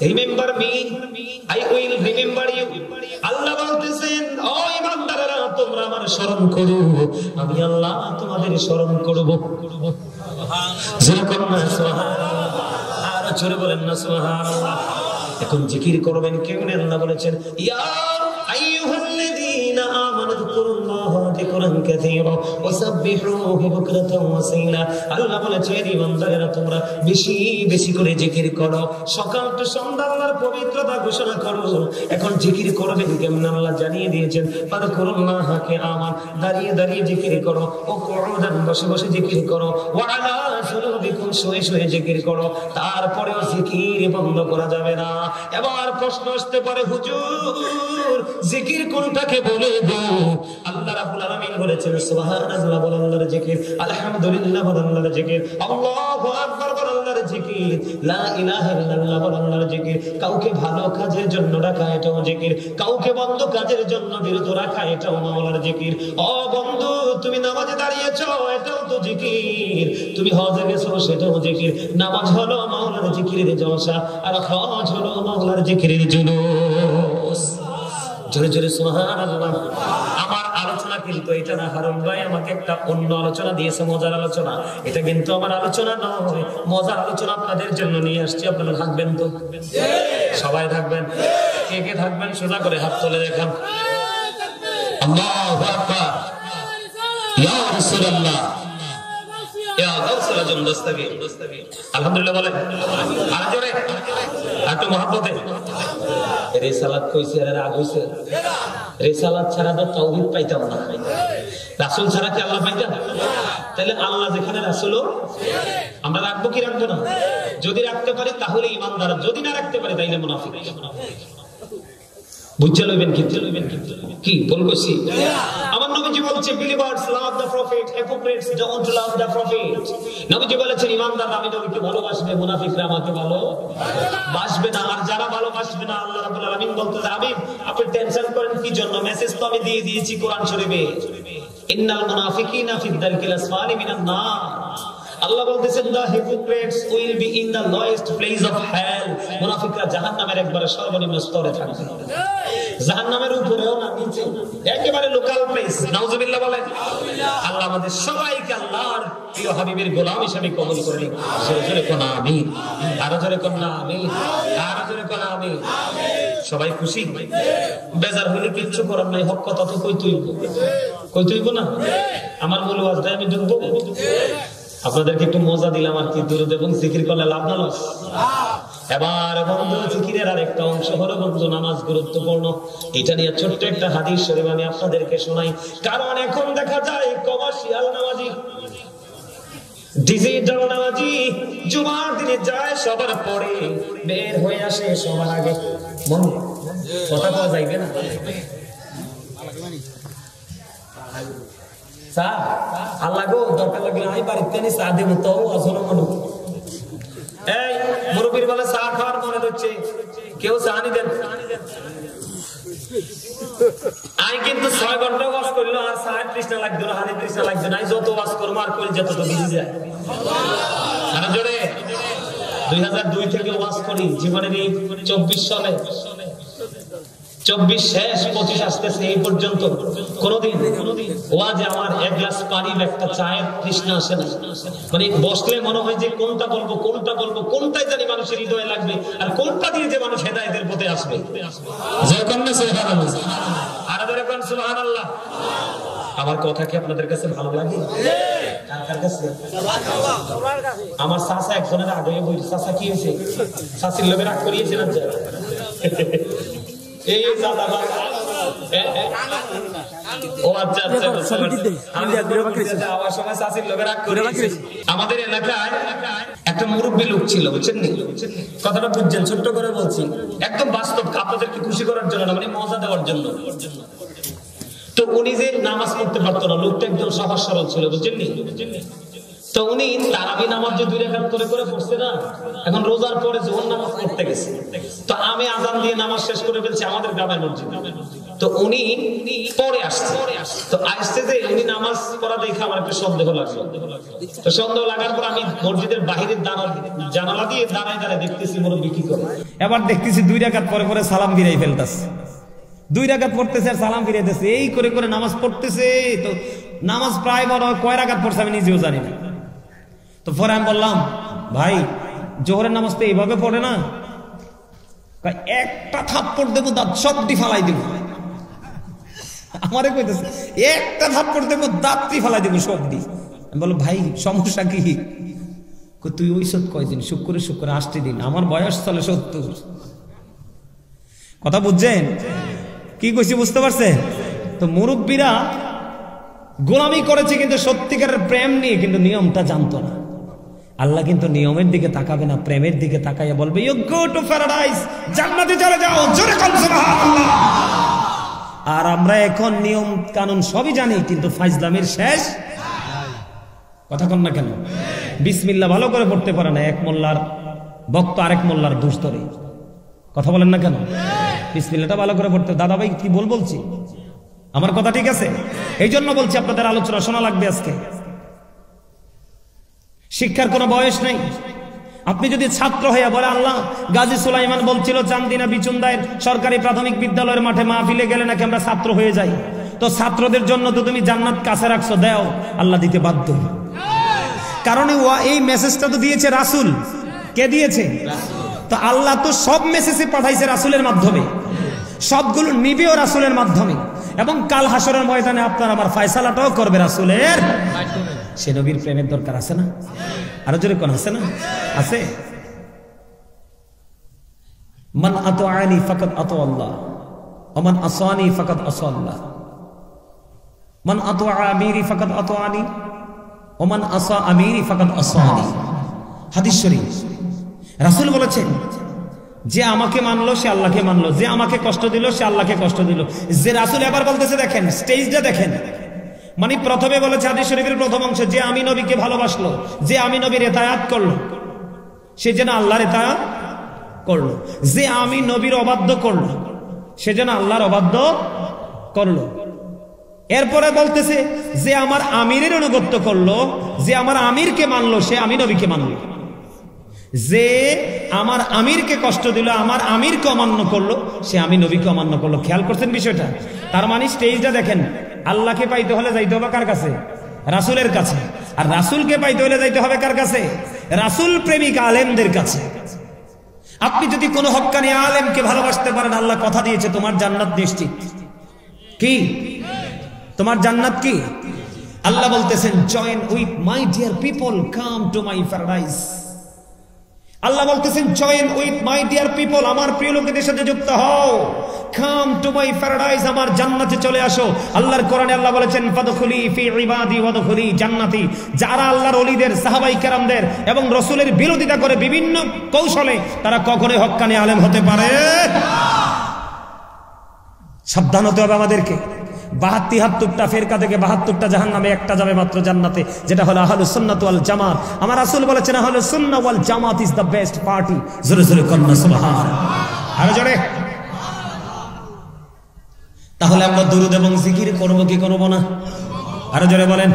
remember me I will remember you. আল্লাহ বলতেছেন ও ঈমানদারেরা তোমরা আমার স্মরণ করো, আমি আল্লাহ তোমাদের স্মরণ করব। যেরকম না সুবহানাল্লাহ, আর জোরে বলেন না সুবহানাল্লাহ। এখন জিকির করবেন কেমনে? আল্লাহ বলেছেন ইয়া আইয়ুহাল্লাযীনা আমানু যিকুরুল্লাহা যিকরান কাসীরা ওয়াসাব্বিহুহু বুকরাতাও ওয়াসীলা। আল্লাহ বলেছেন ঈমানদারেরা তোমরা বেশি বেশি করে জিকির করো, সকাল থেকে সন্ধ্যা আল্লাহর পবিত্রতা ঘোষণা করো। এখন জিকির করবেন কেমনে? আল্লাহ জানিয়ে দিয়েছেন ফাযকুরুল্লাহা কিয়ামান, দাঁড়িয়ে দাঁড়িয়ে জিকির করো, ও কুউদান বসে বসে জিকির করো, ওয়া আলা জুনুবিকুম শুয়ে শুয়ে জিকির করো। তারপরেও জিকির বন্ধ করা যাবে না। এবার প্রশ্ন আসতে পারে হুজুর জিকির কোনটাকে বলে গো? আল্লাহ রাব্বুল আলামিন বলেছেন সুবহানাল্লাহ বল আল্লাহর জিকির, আলহামদুলিল্লাহ বল আল্লাহর জিকির, আল্লাহু আকবার বল আল্লাহর জিকির, লা ইলাহা ইল্লাল্লাহ বল আল্লাহর জিকির। কাউকে ভালো কাজের জন্য ডাকা এটাও জিকির, কাউকে বন্ধ কাজের জন্য বিরত রাখা এটাও মাওলার জিকির। ও বন্ধু তুমি নামাজে দাঁড়িয়েছো এটাও তো জিকির, তুমি হজে গেছো সেটাও জিকির। নামাজ হলো মাওলার জিকিরের জলসা, আর হজ হলো মাওলার জিকিরের জুলুস। জোরে জোরে সুবহানাল্লাহ। আমার আলোচনা কিন্তু এটা না, হারুন ভাই আমাকে একটা অন্য আলোচনা দিয়েছে, মজার আলোচনা। এটা কিন্তু আমার আলোচনা নয়, মজার আলোচনা আপনাদের জন্য নিয়ে আসছি। আপনারা থাকবেন তো? সবাই থাকবেন? কে কে থাকবেন সোজা করে হাত তুলে দেখান। আল্লাহু আকবার, ইয়া রাসূলুল্লাহ, ইয়া গাউসুল আজম দস্তগীর। আলহামদুলিল্লাহ বলেন আর জোরে, একটু মহব্বতে। রিসালাত কইছে আর রাগ হইছে? রিসালাত ছাড়া তো তাওহীদ পাইতাম না। রাসূল ছাড়া কি আল্লাহ পাইতাম? তাহলে আল্লাহ যেখানে রাসূলও আমরা রাখবো কি রাখবো না? যদি রাখতে পারি তাহলে ঈমানদার, যদি না রাখতে পারি তাইলে মুনাফিক। বুঝতে লইবেন কিন্তু কি বলছি? আমার নবীজি বলছে believers love the prophet, hypocrites don't love the prophet. নবীজি বলেছেন ঈমানদার আমি নবীকে ভালোবাসবে, মুনাফিকরা আমাকে ভালোবাসবে না। আর যারা ভালোবাসবে না আল্লাহ রাব্বুল আলামিন বলতেছে হাবিব আপনি টেনশন করেন কি জন্য? মেসেজ তো আমি দিয়ে দিয়েছি কোরআন শরীফে, ইন্নাল মুনাফিকিনা ফি দারকিল আসফালি মিনান নার। আল্লাহ বলতেছেন the hypocrites will be in the lowest place of hell। মুনাফিকরা জাহান্নামের একবারে সর্বনিম্ন স্তরে থাকবে, জাহান্নামের উপরেও না নিচে, একেবারে লোকাল প্লেস। নাউজুবিল্লাহ বলেন। আল্লাহ আমাদের সবাইকে আল্লাহর প্রিয় হাবিবের গোলাম হিসেবে কবুল করে নিন। জোরে জোরে কোন আমিন, আরো জোরে কোন আমিন, আরো জোরে কোন আমিন। সবাই খুশি? বেজার হইলে কিচ্ছু করার নাই, হক কথা তো কই তুইব না। আমার মূল ওয়াজটা আমি ঢুকবো। আপনাদেরকে একটু মজা দিলাম আর কি, দুরূদ এবং জিকির করলে লাভ না লস? এবার বন্ধু জিকিরের আরেকটা অংশ হলো বন্ধু নামাজ গুরুত্বপূর্ণ। এটা নিয়ে ছোট্ট একটা হাদিস শরীফ আমি আপনাদেরকে শোনাই। কারণ এখন দেখা যায় কমার্শিয়াল নামাজি, ডিজিটাল নামাজি জুমার দিনে যায় সবার পরে, বের হয়ে আসে সবার আগে। মন কথা বলা যাইবে না? আল্লাহ গো দরকার লাগলে আমি বাড়িতে নি চা দেবো, তো আসলে মনে এই মুরব্বীর বলে চা খাওয়ার মনে হচ্ছে, কেউ চা নি দেন। আমি কিন্তু 6 ঘন্টা ওয়াজ করলো আর 37টা লাগতো না, 38টা লাগতো না। যত ওয়াজ করবো আর করে যত তো ভিজে যায়। সারা জোরে 2002 থেকে ওয়াজ করি, জীবনের এই 24 সালে 24 শেষ 25 আসতেছে, এই পর্যন্ত কোনদিন ওয়াজে আমার এক গ্লাস পানি একটা চায়ের তৃষ্ণা আসে না। মানে বসলে মনে হয় যে কোনটা বলবো কোনটাই জানি মানুষের হৃদয়ে লাগবে, আর কোনটা দিয়ে যে মানুষ হেদায়েতের পথে আসবে। সুবহানাল্লাহ। আমার কথা কি আপনাদের কাছে ভালো লাগে? কার কাছে? আমার চাচা একজনের আগে বই, চাচা কি হয়েছে? চাচির লোভে রাগ করিয়েছে না? এই আমাদের এলাকায় একটা মুরব্বী লোক ছিল, বুঝছেন? কথাটা বুঝছেন? ছোট্ট করে বলছি, একদম বাস্তব, আপনাদেরকে খুশি করার জন্য না, মানে মজা দেওয়ার জন্য। তো উনি যে নামাজ পড়তে পারতো না, লোকটা একজন সহজ সরল ছিল, বুঝলেন? তো উনি তারাবি নামাজ যে 2 রাকাত করে করে পড়ছে না, এখন রোজার পরে জোহর নামাজ পড়তে গেছে। তো আমি আজান দিয়ে নামাজ শেষ করে ফেলছি আমাদের গ্রামের মসজিদে। তো উনি পরে আসছে, তো আসছে যে উনি নামাজ পড়া দেখে আমার একটা সন্দেহ লাগলো। তো সন্দেহ লাগার পর আমি মসজিদের বাহিরের জানালা দিয়ে দাঁড়ায় দাঁড়ায় দেখতেছি মুরব্বি কি করে। এবার দেখতেছি 2 রাকাত পরে পরে সালাম ফিরাই ফেলতেছে, 2 রাকাত পড়তেছে আর সালাম ফিরাইতেছে, এই করে করে নামাজ পড়তেছে। তো নামাজ প্রায় বড় কয় রাকাত পড়ছে আমি নিজেও জানি না। তো পরে আমি বললাম, ভাই জোহরের নামাজ তো এইভাবে পড়ে না, একটা থাপ্পড় দেবো দাঁত সবটি ফালাই দিব। আমারে কইতেছে একটা থাপ্পড় দেবো দাঁতটি ফালাই দিব সবটি। আমি বললাম, ভাই সমস্যা কি? তুই ওই সব কয়দিন, শুক্রে শুক্রে 8 দিন, আমার বয়স চলে 70। কথা বুঝছেন কি কইছি? বুঝতে পারছে? তো মুরব্বীরা গোলামি করেছে কিন্তু সত্যিকারের প্রেম নিয়ে, কিন্তু নিয়মটা জানতো না। আল্লাহ কিন্তু নিয়মের দিকে তাকাবে না, প্রেমের দিকে তাকাইয়া বলবে ইউ গো টু প্যারাডাইস, জান্নাতে চলে যাও, জোরে কোন সুবহানাল্লাহ। আর আমরা এখন নিয়ম কানুন সবই জানি, কিন্তু ফাইজলামির শেষ কথা কন না কেন? বিসমিল্লাহ ভালো করে পড়তে পারে না, এক মোল্লার বক্ত আরেক মোল্লার দোষ ধরে। কথা বলেন না কেন? বিসমিল্লাহটা ভালো করে পড়তে। দাদা ভাই কি বলছি, আমার কথা ঠিক আছে? এই জন্য বলছি আপনাদের আলোচনা শোনা লাগবে আজকে। শিক্ষার কোনো বয়স নেই। আপনি যদি ছাত্র হয়ে বলে, আল্লাহ গাজী সুলাইমান বলছিল চান্দিনা বিচুন্দায়ের সরকারি প্রাথমিক বিদ্যালয়ের মাঠে মাহফিলে গেলে নাকি আমরা ছাত্র হয়ে যাই, তো ছাত্রদের জন্য তো তুমি জান্নাত কাছে রাখছো, দাও, আল্লাহ দিতে বাধ্য। কারণ এই মেসেজটা তো দিয়েছে রাসূল। কে দিয়েছে? তো আল্লাহ তো সব মেসেজে পাঠাইছে রাসূলের মাধ্যমে, সবগুলো নিবেও রাসূলের মাধ্যমে, এবং কাল হাসরের ময়দানে আপনার আমার ফয়সালাটাও করবে রাসূলের। সে নবীর প্রেমের দরকার আছে না? আরো জোরে কোন আছে না? আছে। মান আতাআনি ফাকাদ আতা আল্লাহ ওয়া মান আসানি ফাকাদ আসা আল্লাহ। মান আতা আমিরি ফাকাদ আতাআনি ওয়া মান আসা আমিরি ফাকাদ আসানি। হাদিস শরীফ। রাসূল বলেছেন, যে আমাকে মানলো সে আল্লাহকে মানলো, যে আমাকে কষ্ট দিল সে আল্লাহকে কষ্ট দিল। যে রাসূল এবার বলতেছে, দেখেন স্টেজটা দেখেন, মানে প্রথমে বলেছে হাদিস শরীফের প্রথম অংশে, যে আমি নবীকে ভালোবাসলো, যে আমি নবীর ইতাআত করলো, সে যেন আল্লাহর ইতাআত করলো। যে আমি নবীর অবাধ্য করলো, সে যেন আল্লাহর অবাধ্য করলো। এরপরে বলতেছে, যে আমার আমিরের অনুগত্য করলো, যে আমার আমিরকে মানলো, সে আমি নবীকে মানলো। যে আমার আমিরকে কষ্ট দিল, আমার আমিরকে অমান্য করলো, সে আমি নবীকে অমান্য করলো। খেয়াল করছেন বিষয়টা? তার মানে স্টেজটা দেখেন, আল্লাহকে পাইতে হলে যাইতে হবে কার কাছে? রাসূলের কাছে। আর রাসূলকে পাইতে হলে যাইতে হবে কার কাছে? রাসূল প্রেমিক আলেমদের কাছে। আপনি যদি কোনো হক্কানি আলেমকে ভালোবাসতে পারেন, আল্লাহ কথা দিয়েছে তোমার জান্নাত নিশ্চিত। কি তোমার জান্নাত? কি আল্লাহ বলতেছেন, join with my dear people, come to my paradise. আল্লাহ বলতেছেন, join with my dear people, আমার প্রিয় লোকেদের সাথে যুক্ত হও, কাম টু মাই প্যারাডাইস, আমার জান্নাতে চলে আসো। আল্লাহর কোরআনে আল্লাহ বলেছেন, ফাদখুলি ফি ইবাদি ওয়াদখুলি জান্নাতি। যারা আল্লাহর ওলিদের, সাহাবায়ে কেরামদের এবং রাসূলের বিরোধিতা করে বিভিন্ন কৌশলে, তারা কখনোই হক্কানি আলেম হতে পারে না। সাবধান হতে হবে আমাদেরকে। ৭২টা ফেরকা থেকে ৭২টা জাহান্নামে, একটা যাবে মাত্র জান্নাতে, যেটা হলো আহলুস সুন্নাত ওয়াল জামাত। আমার রাসূল বলেছেন, আহলুস সুন্নাহ ওয়াল জামাত ইজ দ্য বেস্ট পার্টি। জোরে জোরে কন্না সুবহানাল্লাহ, আরো জোরে। তাহলে আমরা দুরূদ এবং জিকির করব কি করব না? আরো জোরে বলেন।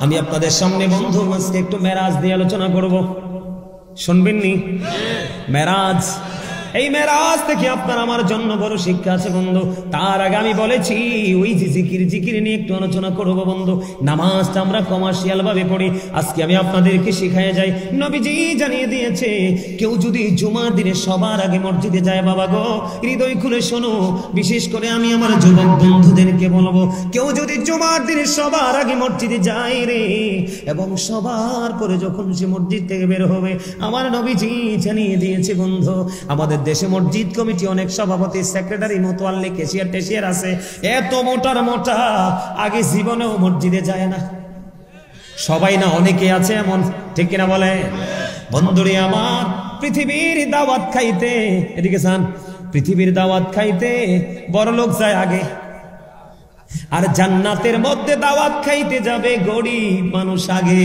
আমি আপনাদের সামনে বন্ধু আজকে একটু মেরাজ নিয়ে আলোচনা করব, শুনবেন নি? মেরাজ, এই মেরাজ থেকে আপনার আমার জন্য বড় শিক্ষা আছে বন্ধু। তার আগে আমি বলেছি, ওই যে জিকির নিয়ে একটু আলোচনা করবো বন্ধু। নামাজটা আমরা কমার্শিয়াল ভাবে পড়ি, আজকে আমি আপনাদেরকে শিখাইয়া যাই। নবীজি জানিয়ে দিয়েছে, কেউ যদি জুমার দিনে সবার আগে মসজিদে যায়, বাবা গো হৃদয় খুলে শোনো, বিশেষ করে আমি আমার যুবক বন্ধুদেরকে বলবো, কেউ যদি জুমার দিনে সবার আগে মসজিদে যায় রে, এবং সবার পরে যখন সে মসজিদ থেকে বের হবে, আমার নবীজি জানিয়ে দিয়েছে বন্ধু, আমাদের দেশে মসজিদ কমিটি অনেক সভাপতি, সেক্রেটারি, মোতওয়াল্লি, ক্যাশিয়ার টেশিয়ার আছে, এত মোটার মোটা, আগে জীবনেও মসজিদে যায় না। সবাই না, অনেকে আছে এমন, ঠিক কিনা বলে? বন্ধুরে আমার, পৃথিবীর দাওয়াত খাইতে, এদিকে যান, পৃথিবীর দাওয়াত খাইতে বড় লোক যায় আগে, আর জান্নাতের মধ্যে দাওয়াত খাইতে যাবে গরিব মানুষ আগে।